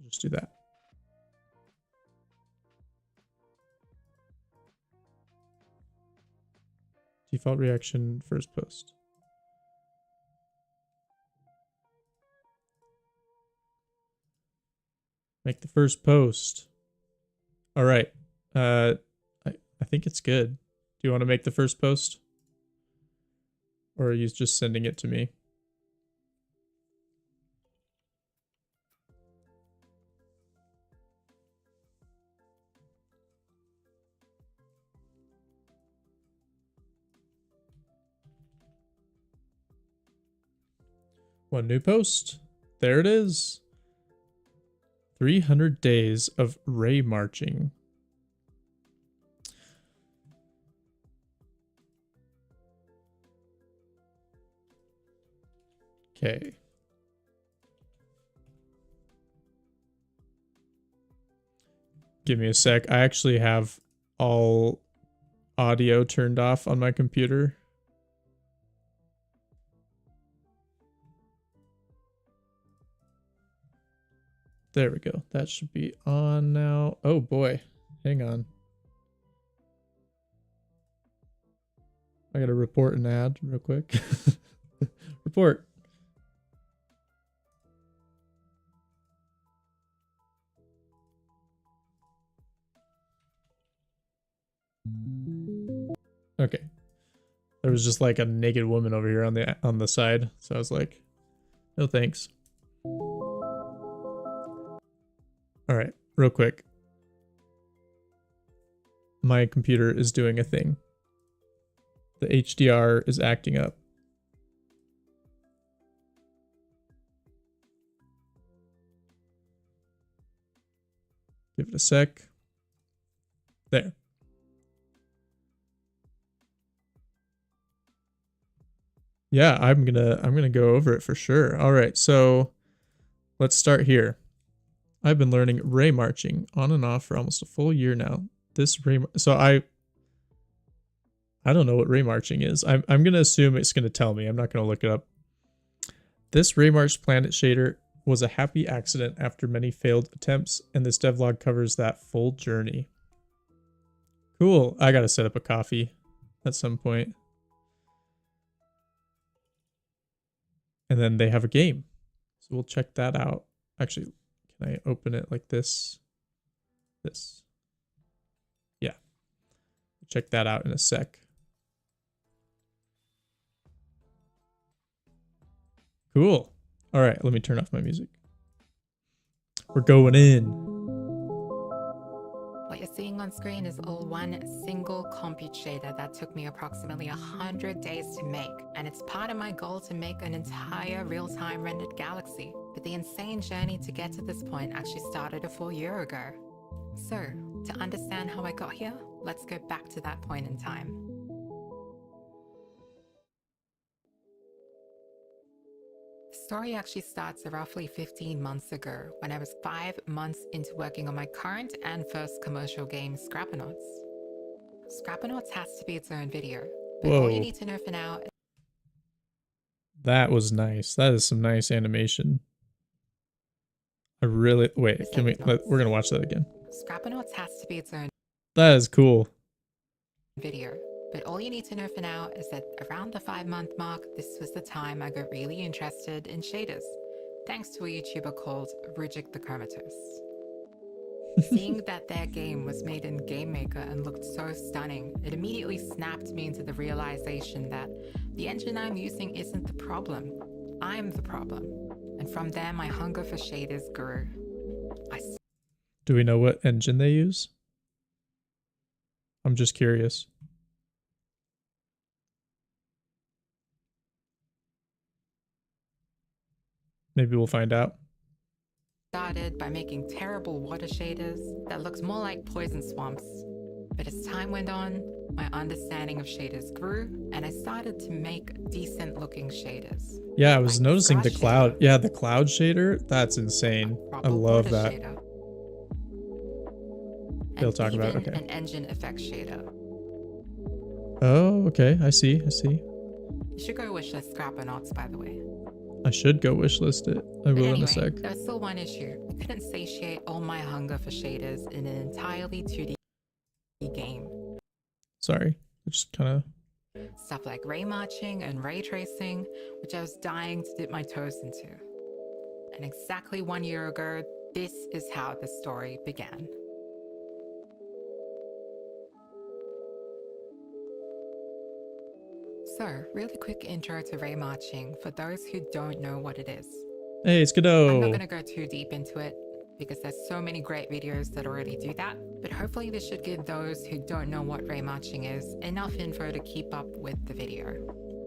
Just do that. Default reaction, first post. Make the first post. All right. I think it's good. Do you want to make the first post? Or are you just sending it to me? One new post. There it is. 300 days of Ray marching. Okay. Give me a sec. I actually have all audio turned off on my computer. There we go. That should be on now. Oh boy. Hang on. I gotta report an ad real quick. Report. Okay. There was just like a naked woman over here on the side, so I was like, no thanks. All right, real quick. My computer is doing a thing. The HDR is acting up. Give it a sec. There. Yeah, I'm gonna go over it for sure. All right, so let's start here. I've been learning Ray marching on and off for almost a full year now. This Ray, so I don't know what Ray marching is. I'm gonna assume it's gonna tell me. I'm not gonna look it up. This Ray March planet shader was a happy accident after many failed attempts, and this devlog covers that full journey. Cool. I gotta set up a coffee at some point. And then they have a game. So we'll check that out. Actually, can I open it like this? This. Yeah. Check that out in a sec. Cool. All right, let me turn off my music. We're going in. What you're seeing on screen is all one single compute shader that took me approximately 100 days to make, and it's part of my goal to make an entire real-time rendered galaxy. But the insane journey to get to this point actually started a full year ago. So, to understand how I got here, let's go back to that point in time. The story actually starts roughly 15 months ago, when I was 5 months into working on my current and first commercial game, Scrapernauts. Scrapernauts has to be its own video, but all you Whoa. need to know for now. That was nice. That is some nice animation. I really wait. Can we? We're gonna watch that again. Scrapernauts has to be its own That is cool. video, but all you need to know for now is that around the 5-month mark, this was the time I got really interested in shaders, thanks to a YouTuber called Rujik the Comatose. Seeing that their game was made in Game Maker and looked so stunning, it immediately snapped me into the realization that the engine I'm using isn't the problem, I'm the problem. And from there, my hunger for shaders grew. Do we know what engine they use? I'm just curious. Maybe we'll find out. Started by making terrible water shaders that looked more like poison swamps. But as time went on, my understanding of shaders grew, and I started to make decent looking shaders. Yeah, I was noticing the cloud. Yeah, the cloud shader. That's insane. I love that. They'll talk about it. Okay. An engine effect shader. Oh, okay. I see. I see. You should go wishlist Scrapernauts, by the way. I should go wishlist it. I will in a sec. There's still one issue. I couldn't satiate all my hunger for shaders in an entirely 2D game. Sorry. I just kind of... Stuff like ray marching and ray tracing, which I was dying to dip my toes into. And exactly 1 year ago, this is how the story began. So, really quick intro to ray marching for those who don't know what it is. Hey, it's Godot. I'm not going to go too deep into it because there's so many great videos that already do that, but hopefully this should give those who don't know what ray marching is enough info to keep up with the video.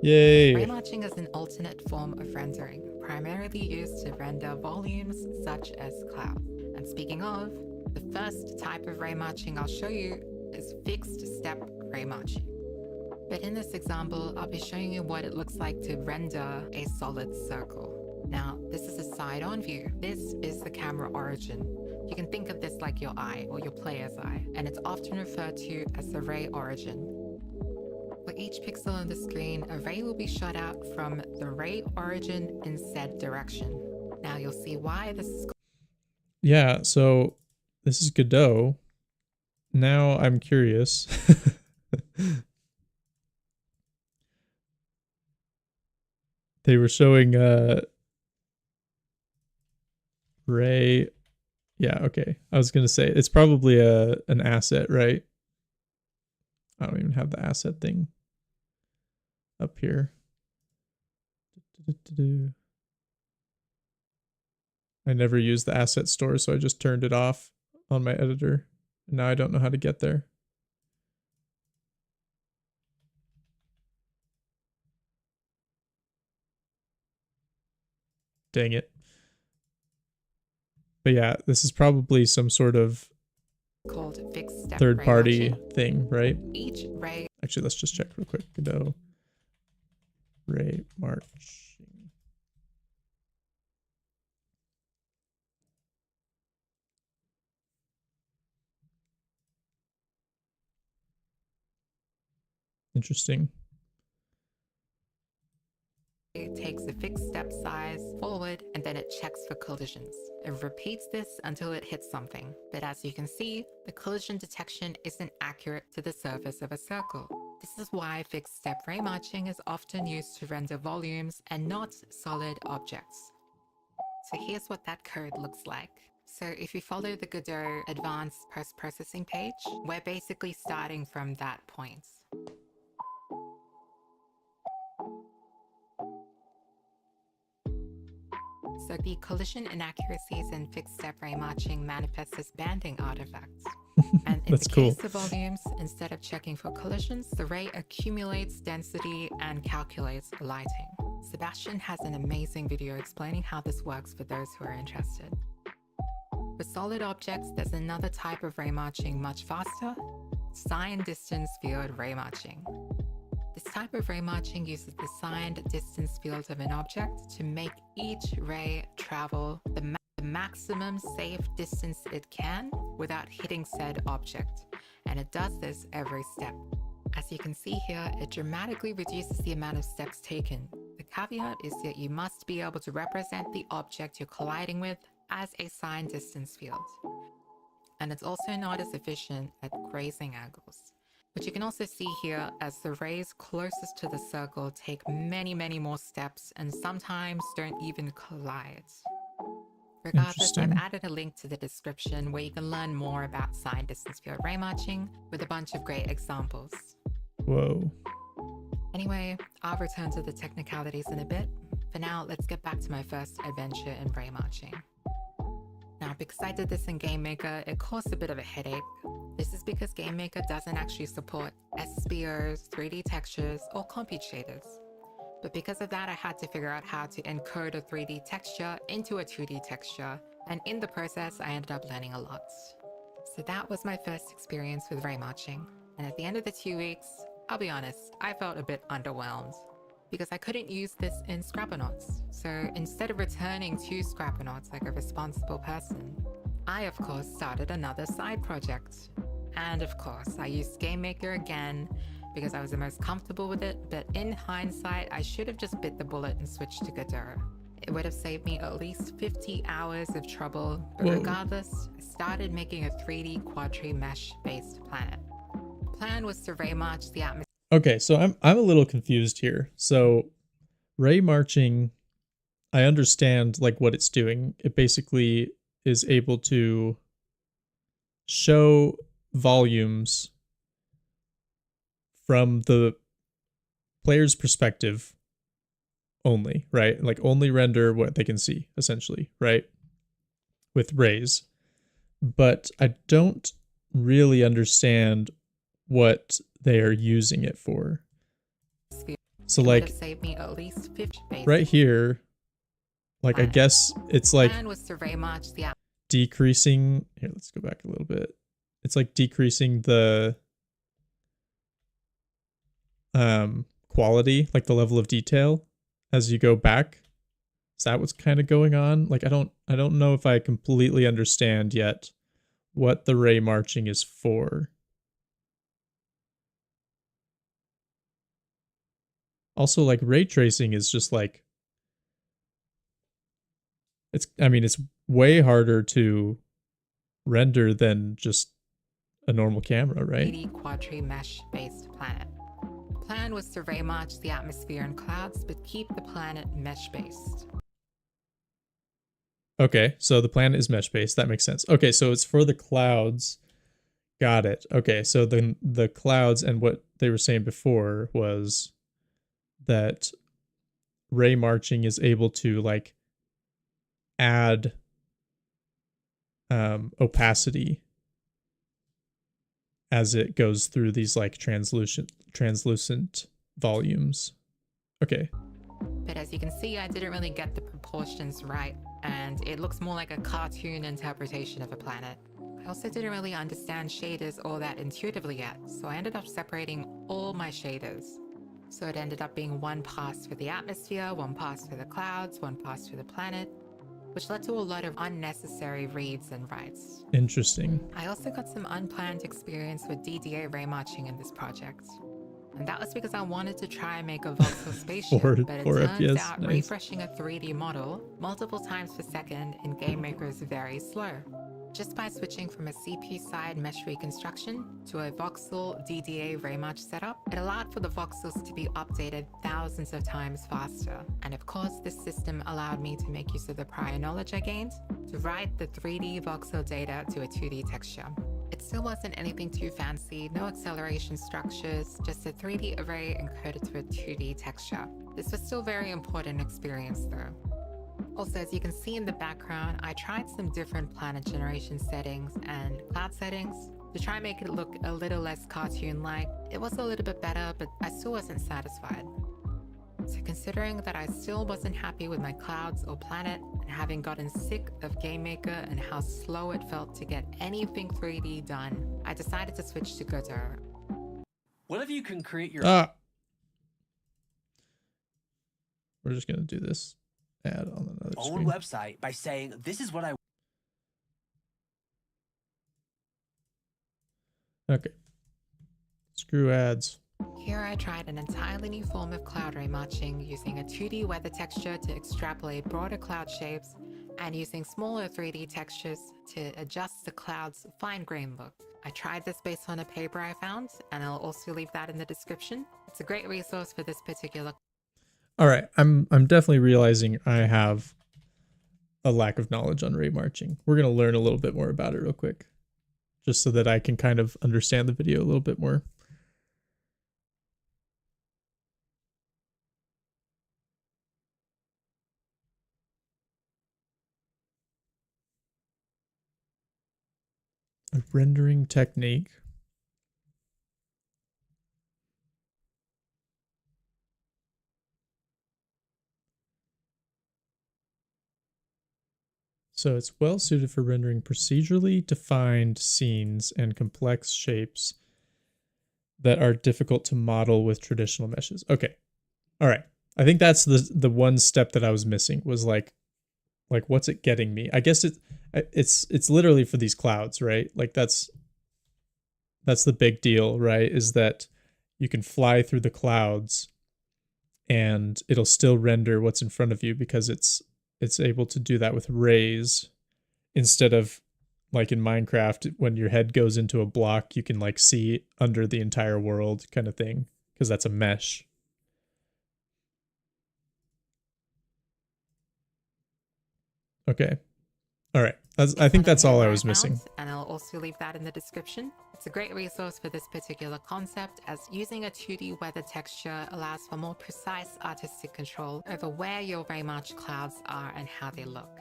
Yay! Ray marching is an alternate form of rendering, primarily used to render volumes such as clouds. And speaking of, the first type of ray marching I'll show you is fixed step ray marching. But in this example, I'll be showing you what it looks like to render a solid circle. Now, this is a side-on view. This is the camera origin. You can think of this like your eye or your player's eye, and it's often referred to as the ray origin. For each pixel on the screen, a ray will be shot out from the ray origin in said direction. Now you'll see why this is... Yeah, so this is Godot. Now I'm curious. They were showing ray. Yeah, okay. I was gonna say it's probably an asset, right? I don't even have the asset thing up here. I never used the asset store, so I just turned it off on my editor. And now I don't know how to get there. Dang it. But yeah, this is probably some sort of called fixed step third-party thing, right? Each ray... Actually, let's just check real quick. Godot ray marching. Interesting. It takes a fixed step size forward and then it checks for collisions. It repeats this until it hits something. But as you can see, the collision detection isn't accurate to the surface of a circle. This is why fixed step ray matching is often used to render volumes and not solid objects. So here's what that code looks like. So if you follow the Godot advanced post-processing page, we're basically starting from that point. So the collision inaccuracies in fixed step ray matching manifest as banding artifacts. And in That's the cool. case of volumes, instead of checking for collisions, the ray accumulates density and calculates lighting. Sebastian has an amazing video explaining how this works for those who are interested. For solid objects, there's another type of ray matching much faster, signed distance field ray matching. This type of ray matching uses the signed distance field of an object to make each ray travel the maximum safe distance it can without hitting said object, and it does this every step. As you can see here, it dramatically reduces the amount of steps taken. The caveat is that you must be able to represent the object you're colliding with as a signed distance field. And it's also not as efficient at grazing angles, which you can also see here as the rays closest to the circle take many more steps and sometimes don't even collide. Regardless, I've added a link to the description where you can learn more about signed distance field ray matching with a bunch of great examples. Whoa. Anyway, I'll return to the technicalities in a bit. For now, let's get back to my first adventure in ray matching. Now, because I did this in GameMaker, it caused a bit of a headache. This is because GameMaker doesn't actually support SBOs, 3D textures, or compute shaders. But because of that, I had to figure out how to encode a 3D texture into a 2D texture, and in the process, I ended up learning a lot. So that was my first experience with ray matching, and at the end of the 2 weeks, I'll be honest, I felt a bit underwhelmed, because I couldn't use this in Scrapernauts. So instead of returning to Scrapernauts like a responsible person, I of course started another side project. And of course, I used GameMaker again, because I was the most comfortable with it, but in hindsight, I should have just bit the bullet and switched to Godot. It would have saved me at least 50 hours of trouble, but regardless, I started making a 3D quadri mesh-based planet. The plan was to ray match the atmosphere. Okay, so I'm a little confused here. So ray marching, I understand like what it's doing. It basically is able to show volumes from the player's perspective only, right? Like only render what they can see, essentially, right? With rays. But I don't really understand what they are using it for. So like saved me at least 50 right here, like I guess it's like was to ray match the decreasing. Here, let's go back a little bit. It's like decreasing the quality, like the level of detail as you go back. Is that what's kind of going on? Like I don't know if I completely understand yet what the ray marching is for. Also, like ray tracing is just like it's way harder to render than just a normal camera, right? 3D quadri mesh based planet. The plan was to ray match the atmosphere and clouds, but keep the planet mesh based. Okay, so the planet is mesh based. That makes sense. Okay, so it's for the clouds. Got it. Okay, so the clouds, and what they were saying before was that ray marching is able to like add opacity as it goes through these like translucent volumes. Okay. But as you can see, I didn't really get the proportions right, and it looks more like a cartoon interpretation of a planet. I also didn't really understand shaders all that intuitively yet, so I ended up separating all my shaders. So it ended up being one pass for the atmosphere, one pass for the clouds, one pass for the planet, which led to a lot of unnecessary reads and writes. Interesting. I also got some unplanned experience with DDA ray matching in this project. And that was because I wanted to try and make a voxel spaceship, but it turns out refreshing a 3D model multiple times per second in GameMaker is very slow. Just by switching from a CPU-side mesh reconstruction to a voxel DDA Raymarch setup, it allowed for the voxels to be updated thousands of times faster. And of course, this system allowed me to make use of the prior knowledge I gained to write the 3D voxel data to a 2D texture. It still wasn't anything too fancy, no acceleration structures, just a 3D array encoded to a 2D texture. This was still a very important experience though. Also, as you can see in the background, I tried some different planet generation settings and cloud settings to try and make it look a little less cartoon-like. It was a little bit better, but I still wasn't satisfied. So considering that I still wasn't happy with my clouds or planet, and having gotten sick of GameMaker and how slow it felt to get anything 3D done, I decided to switch to Godot. What if you can create your We're just gonna do this ad on another own screen. website by saying, this is what I... Okay. Screw ads. Here I tried an entirely new form of cloud raymarching using a 2D weather texture to extrapolate broader cloud shapes and using smaller 3D textures to adjust the cloud's fine-grained look. I tried this based on a paper I found, and I'll also leave that in the description. It's a great resource for this particular... All right, I'm definitely realizing I have a lack of knowledge on raymarching. We're gonna learn a little bit more about it real quick, just so that I can kind of understand the video a little bit more. A rendering technique. So it's well suited for rendering procedurally defined scenes and complex shapes that are difficult to model with traditional meshes. Okay. All right. I think that's the one step that I was missing, was like what's it getting me? I guess it's literally for these clouds, right? Like that's the big deal, right? Is that you can fly through the clouds and it'll still render what's in front of you because it's able to do that with rays instead of like in Minecraft, when your head goes into a block, you can like see under the entire world kind of thing, because that's a mesh. Okay. All right. I think that's all I was missing. And I'll also leave that in the description. It's a great resource for this particular concept, as using a 2D weather texture allows for more precise artistic control over where your Raymarch clouds are and how they look.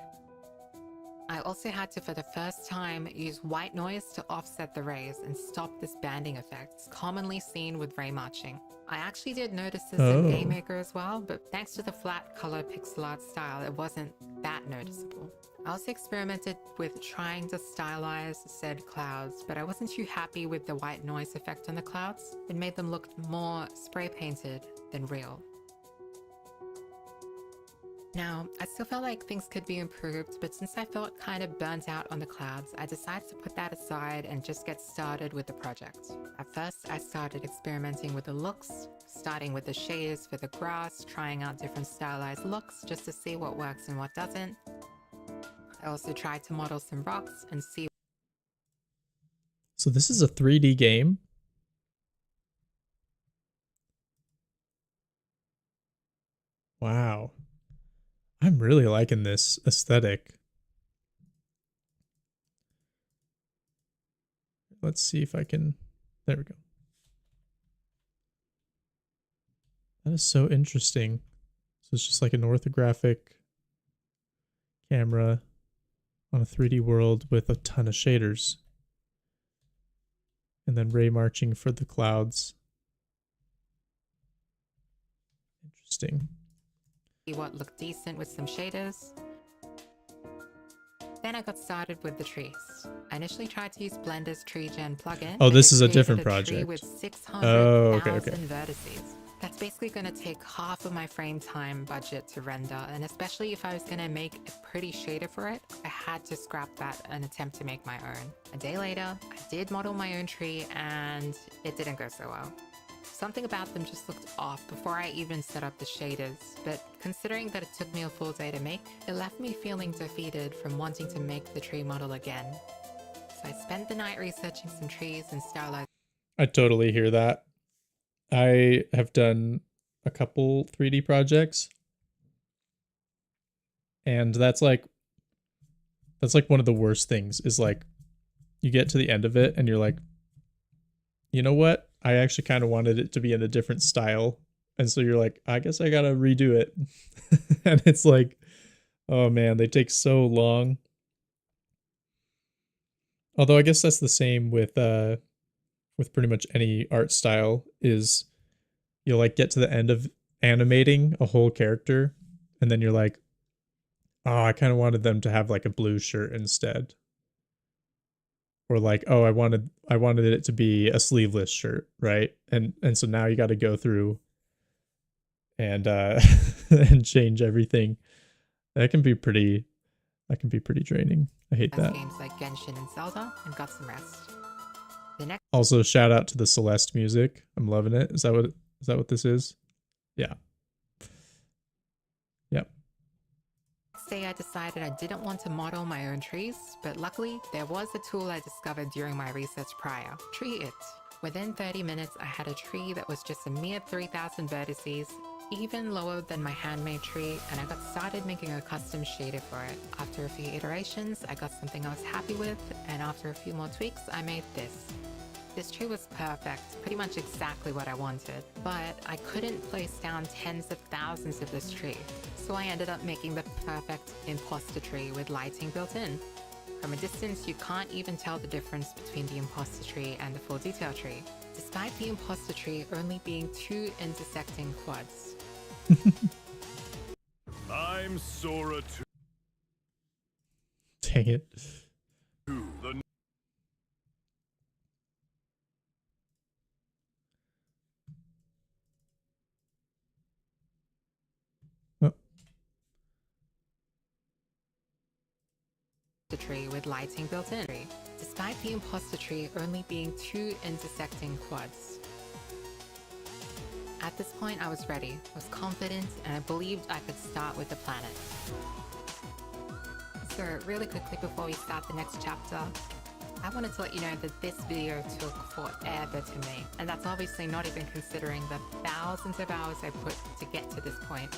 I also had to, for the first time, use white noise to offset the rays and stop this banding effect commonly seen with raymarching. I actually did notice this in GameMaker as well, but thanks to the flat color pixel art style, it wasn't that noticeable. I also experimented with trying to stylize said clouds, but I wasn't too happy with the white noise effect on the clouds. It made them look more spray painted than real. Now, I still felt like things could be improved, but since I felt kind of burnt out on the clouds, I decided to put that aside and just get started with the project. At first, I started experimenting with the looks, starting with the shaders for the grass, trying out different stylized looks just to see what works and what doesn't. I also tried to model some rocks and see. So this is a 3D game? Wow. I'm really liking this aesthetic. Let's see if I can... There we go. That is so interesting. So it's just like an orthographic camera on a 3D world with a ton of shaders. And then raymarching for the clouds. Interesting. What looked decent with some shaders. Then I got started with the trees. I initially tried to use Blender's Tree Gen plugin. Oh, this is a different tree project. With 600,000 okay. vertices. That's basically going to take half of my frame time budget to render, and especially if I was going to make a pretty shader for it, I had to scrap that and attempt to make my own. A day later, I did model my own tree, and it didn't go so well. Something about them just looked off before I even set up the shaders, but considering that it took me a full day to make, it left me feeling defeated from wanting to make the tree model again. So I spent the night researching some trees and stylizing. I totally hear that. I have done a couple 3D projects, and that's like one of the worst things is like you get to the end of it and you're like, you know what? I actually kind of wanted it to be in a different style. And so you're like, I guess I gotta redo it. And it's like, oh man, they take so long. Although I guess that's the same with pretty much any art style is you'll like get to the end of animating a whole character and then you're like, oh, I kind of wanted them to have like a blue shirt instead. Or like, oh, I wanted it to be a sleeveless shirt, right? And so now you got to go through and and change everything. That can be pretty draining. I hate that. Games like Genshin and Zelda and got some rest. The next Also, shout out to the Celeste music. I'm loving it. Is that what this is? Yeah. Yep. day I decided I didn't want to model my own trees, but luckily there was a tool I discovered during my research prior, Tree It. Within 30 minutes, I had a tree that was just a mere 3,000 vertices, even lower than my handmade tree, and I got started making a custom shader for it. After a few iterations, I got something I was happy with, and after a few more tweaks, I made this. This tree was perfect, pretty much exactly what I wanted, but I couldn't place down tens of thousands of this tree, so I ended up making the perfect imposter tree with lighting built in. From a distance, you can't even tell the difference between the imposter tree and the full detail tree, despite the imposter tree only being two intersecting quads. I'm Sora Dang it. 2, the The tree with lighting built in, despite the imposter tree only being two intersecting quads. At this point, I was ready, was confident, and I believed I could start with the planet. So really quickly before we start the next chapter, I wanted to let you know that this video took forever to make, and that's obviously not even considering the thousands of hours I put to get to this point.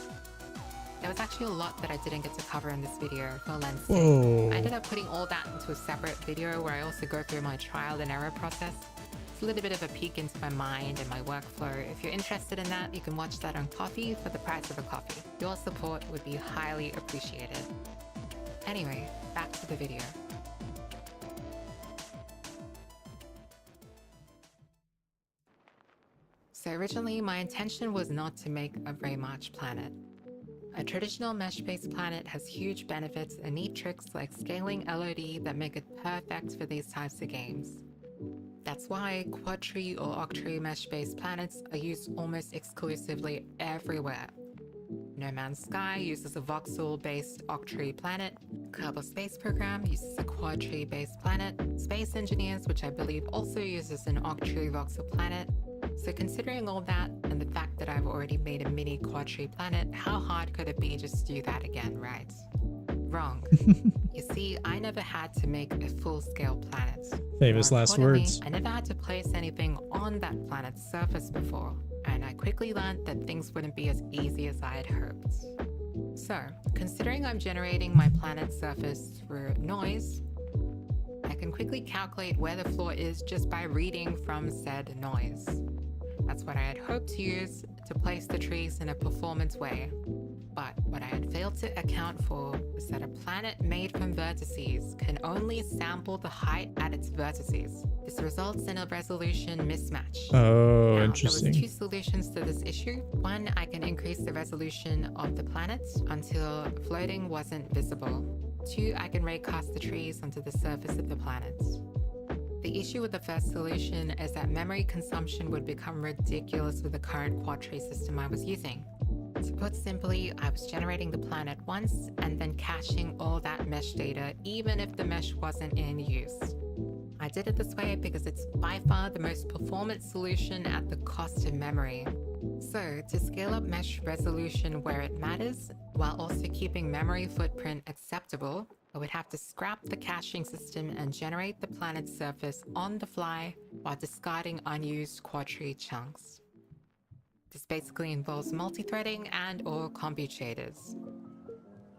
There was actually a lot that I didn't get to cover in this video for length's sake. Whoa. I ended up putting all that into a separate video where I also go through my trial and error process. It's a little bit of a peek into my mind and my workflow. If you're interested in that, you can watch that on Coffee for the price of a coffee. Your support would be highly appreciated. Anyway, back to the video. So originally, my intention was not to make a Raymarch planet. A traditional mesh-based planet has huge benefits and neat tricks like scaling LOD that make it perfect for these types of games. That's why quad-tree or octree mesh-based planets are used almost exclusively everywhere. No Man's Sky uses a voxel-based octree planet, Kerbal Space Program uses a quad-tree-based planet, Space Engineers, which I believe also uses an octree voxel planet. So considering all that, and the fact that I've already made a mini quad-tree planet, how hard could it be just to do that again, right? Wrong. You see, I never had to make a full-scale planet. Famous More last importantly, words. I never had to place anything on that planet's surface before, and I quickly learned that things wouldn't be as easy as I had hoped. So, considering I'm generating my planet's surface through noise, I can quickly calculate where the floor is just by reading from said noise. That's what I had hoped to use to place the trees in a performance way. But what I had failed to account for was that a planet made from vertices can only sample the height at its vertices. This results in a resolution mismatch. Oh, Now, interesting. there was two solutions to this issue. One, I can increase the resolution of the planet until floating wasn't visible. Two, I can raycast the trees onto the surface of the planet. The issue with the first solution is that memory consumption would become ridiculous with the current quad-tree system I was using. To put simply, I was generating the planet once and then caching all that mesh data even if the mesh wasn't in use. I did it this way because it's by far the most performant solution at the cost of memory. So, to scale up mesh resolution where it matters, while also keeping memory footprint acceptable, I would have to scrap the caching system and generate the planet's surface on the fly while discarding unused quadtree chunks. This basically involves multi-threading and or computators.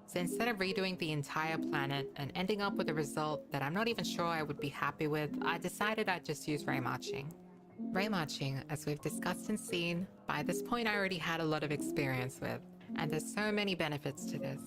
So instead of redoing the entire planet and ending up with a result that I'm not even sure I would be happy with, I decided I'd just use ray marching. Ray marching, as we've discussed and seen, by this point I already had a lot of experience with, and there's so many benefits to this.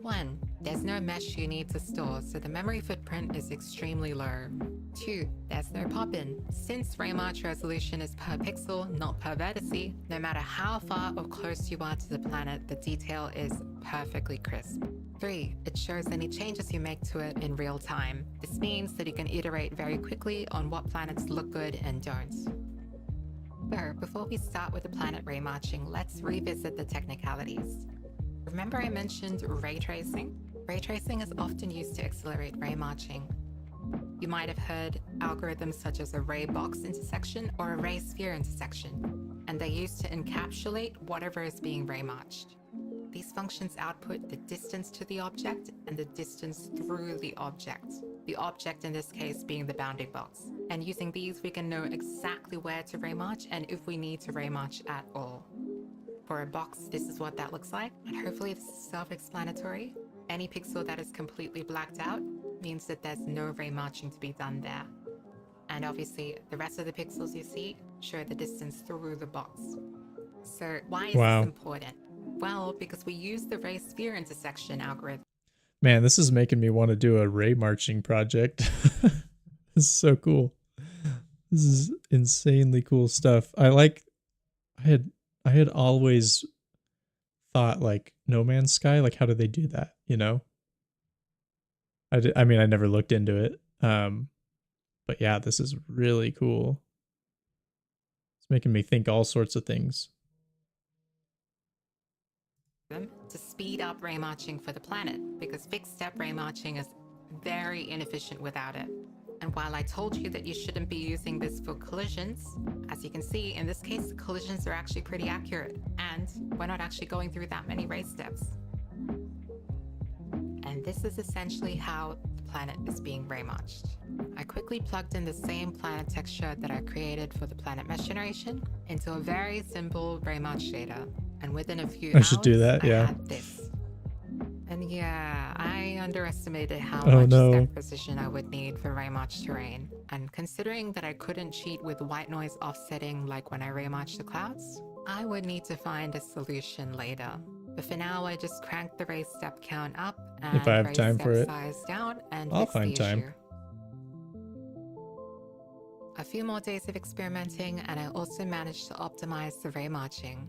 1. There's no mesh you need to store, so the memory footprint is extremely low. 2. There's no pop-in. Since Raymarch resolution is per pixel, not per vertice, no matter how far or close you are to the planet, the detail is perfectly crisp. 3. It shows any changes you make to it in real time. This means that you can iterate very quickly on what planets look good and don't. So, before we start with the planet Raymarching, let's revisit the technicalities. Remember I mentioned ray tracing? Ray tracing is often used to accelerate ray marching. You might have heard algorithms such as a ray box intersection or a ray sphere intersection, and they're used to encapsulate whatever is being ray marched. These functions output the distance to the object and the distance through the object in this case being the bounding box. And using these, we can know exactly where to ray march and if we need to ray march at all. For a box, this is what that looks like, and hopefully this is self-explanatory. Any pixel that is completely blacked out means that there's no ray marching to be done there. And obviously, the rest of the pixels you see show the distance through the box. So why is this important? Well, because we use the ray sphere intersection algorithm. Man, this is making me want to do a ray marching project. This is so cool. This is insanely cool stuff. I had always thought like No Man's Sky, like how do they do that, you know? I mean, I never looked into it. But yeah, this is really cool. It's making me think all sorts of things. To speed up ray marching for the planet, because fixed step ray marching is very inefficient without it. And while I told you that you shouldn't be using this for collisions, as you can see, in this case, the collisions are actually pretty accurate, and we're not actually going through that many ray steps. And this is essentially how the planet is being ray marched. I quickly plugged in the same planet texture that I created for the planet mesh generation into a very simple ray march shader, and within a few hours, should do that, yeah. I had this. And yeah, I underestimated how much step precision I would need for ray march terrain. And considering that I couldn't cheat with white noise offsetting like when I ray marched the clouds, I would need to find a solution later. But for now, I just cranked the ray step count up and if I have ray time step for it, size down and I'll fix find the time. issue. A few more days of experimenting, and I also managed to optimize the ray marching.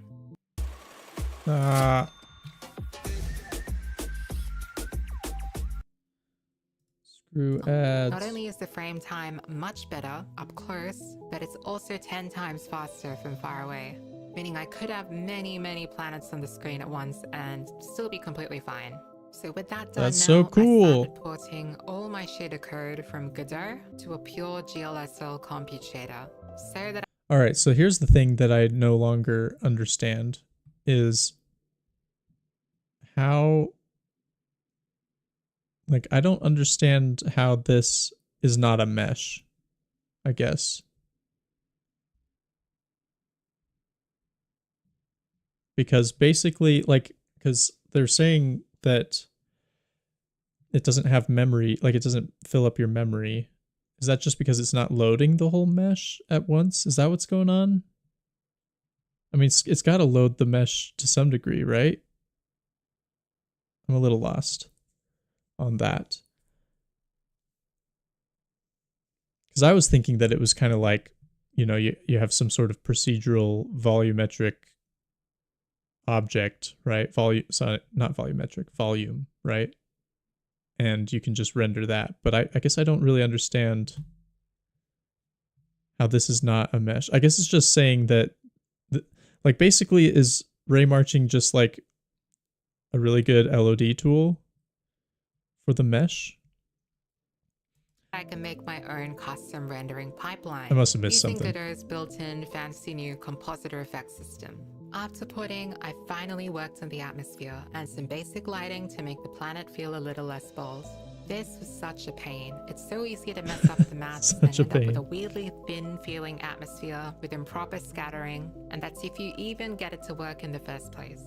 Screw ads. Not only is the frame time much better up close, but it's also 10 times faster from far away, meaning I could have many planets on the screen at once and still be completely fine. So with that done, That's now, so cool. I started porting all my shader code from Godot to a pure GLSL compute shader, so that All right, so here's the thing that I no longer understand is how, like, I don't understand how this is not a mesh, I guess. Because basically, like, because they're saying that it doesn't have memory, like it doesn't fill up your memory. Is that just because it's not loading the whole mesh at once? Is that what's going on? I mean, it's got to load the mesh to some degree, right? I'm a little lost on that. Because I was thinking that it was kind of like, you know, you have some sort of procedural volumetric object, right? Not volumetric, volume, right? And you can just render that. But I guess I don't really understand how this is not a mesh. I guess it's just saying that, like, basically is ray marching just like a really good LOD tool for the mesh? I I can make my own custom rendering pipeline I must have missed using something. Godot's built-in fancy new compositor effect system. After porting, I finally worked on the atmosphere and some basic lighting to make the planet feel a little less bold. This was such a pain. It's so easy to mess up the maps and Such a end up with a pain. weirdly thin feeling atmosphere with improper scattering, and that's if you even get it to work in the first place.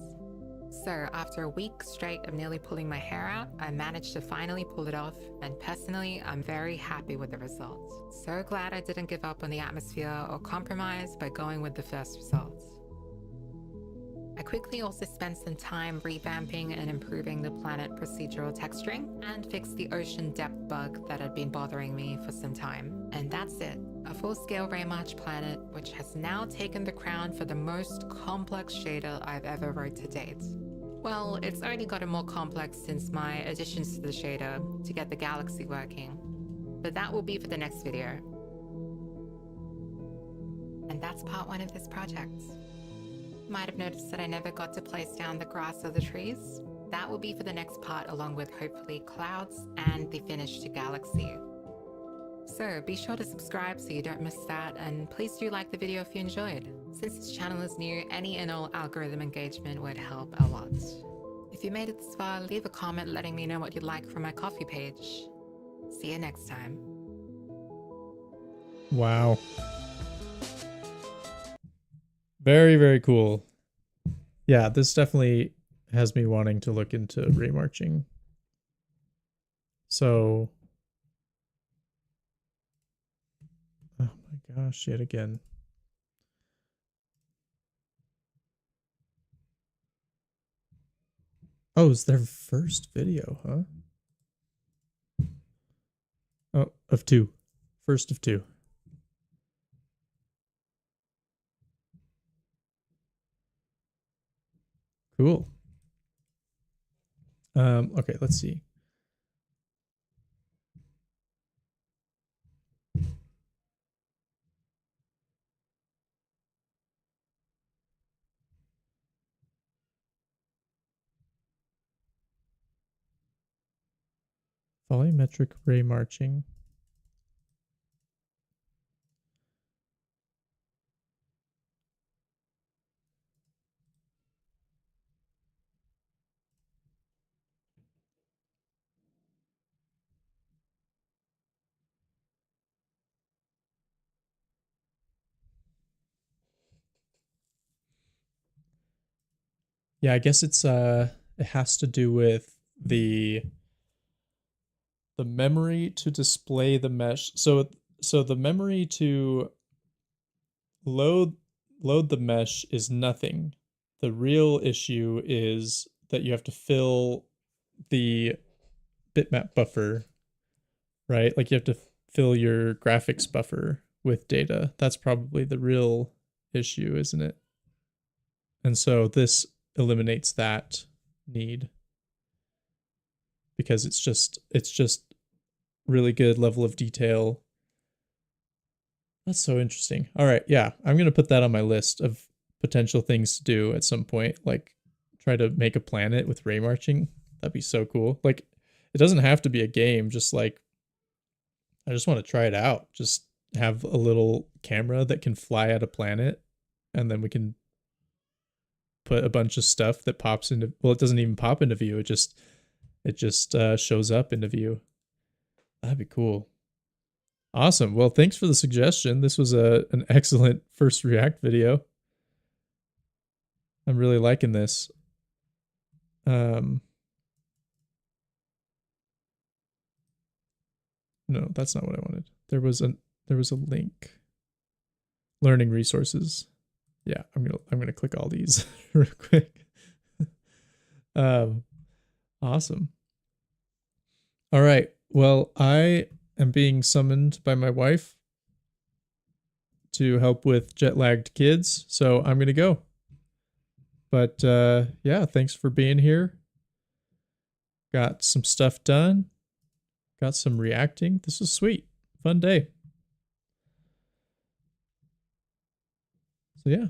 So after a week straight of nearly pulling my hair out, I managed to finally pull it off, and personally, I'm very happy with the result. So glad I didn't give up on the atmosphere or compromise by going with the first result. I quickly also spent some time revamping and improving the planet procedural texturing and fixed the ocean depth bug that had been bothering me for some time. And that's it, a full-scale Raymarch planet which has now taken the crown for the most complex shader I've ever wrote to date. Well, it's only gotten more complex since my additions to the shader to get the galaxy working. But that will be for the next video. And that's part 1 of this project. Might have noticed that I never got to place down the grass or the trees. That will be for the next part, along with hopefully clouds and the finished galaxy. So be sure to subscribe so you don't miss that, and please do like the video if you enjoyed. Since this channel is new, any and all algorithm engagement would help a lot. If you made it this far, leave a comment letting me know what you'd like from my coffee page. See you next time. Wow. Very, very cool. Yeah, this definitely has me wanting to look into remarching. So, oh my gosh, yet again. Oh, it's their first video, huh? Oh, of 2. First of 2. Cool. Okay, let's see. Volumetric ray marching. Yeah, I guess it's it has to do with the memory to display the mesh. So the memory to load the mesh is nothing. The real issue is that you have to fill the bitmap buffer, right? Like you have to fill your graphics buffer with data. That's probably the real issue, isn't it? And so this eliminates that need because it's just really good level of detail. That's so interesting. All right, yeah, I'm going to put that on my list of potential things to do at some point, like try to make a planet with ray marching. That'd be so cool. Like it doesn't have to be a game, just like I just want to try it out. Just have a little camera that can fly at a planet and then we can put a bunch of stuff that pops into, well, it doesn't even pop into view. It just shows up into view. That'd be cool. Awesome. Well, thanks for the suggestion. This was an excellent first React video. I'm really liking this. No, that's not what I wanted. There was a link. Learning resources. Yeah, I'm gonna click all these real quick. Awesome. All right. Well, I am being summoned by my wife to help with jet lagged kids, so I'm gonna go. But yeah, thanks for being here. Got some stuff done. Got some reacting. This was sweet. Fun day. So yeah.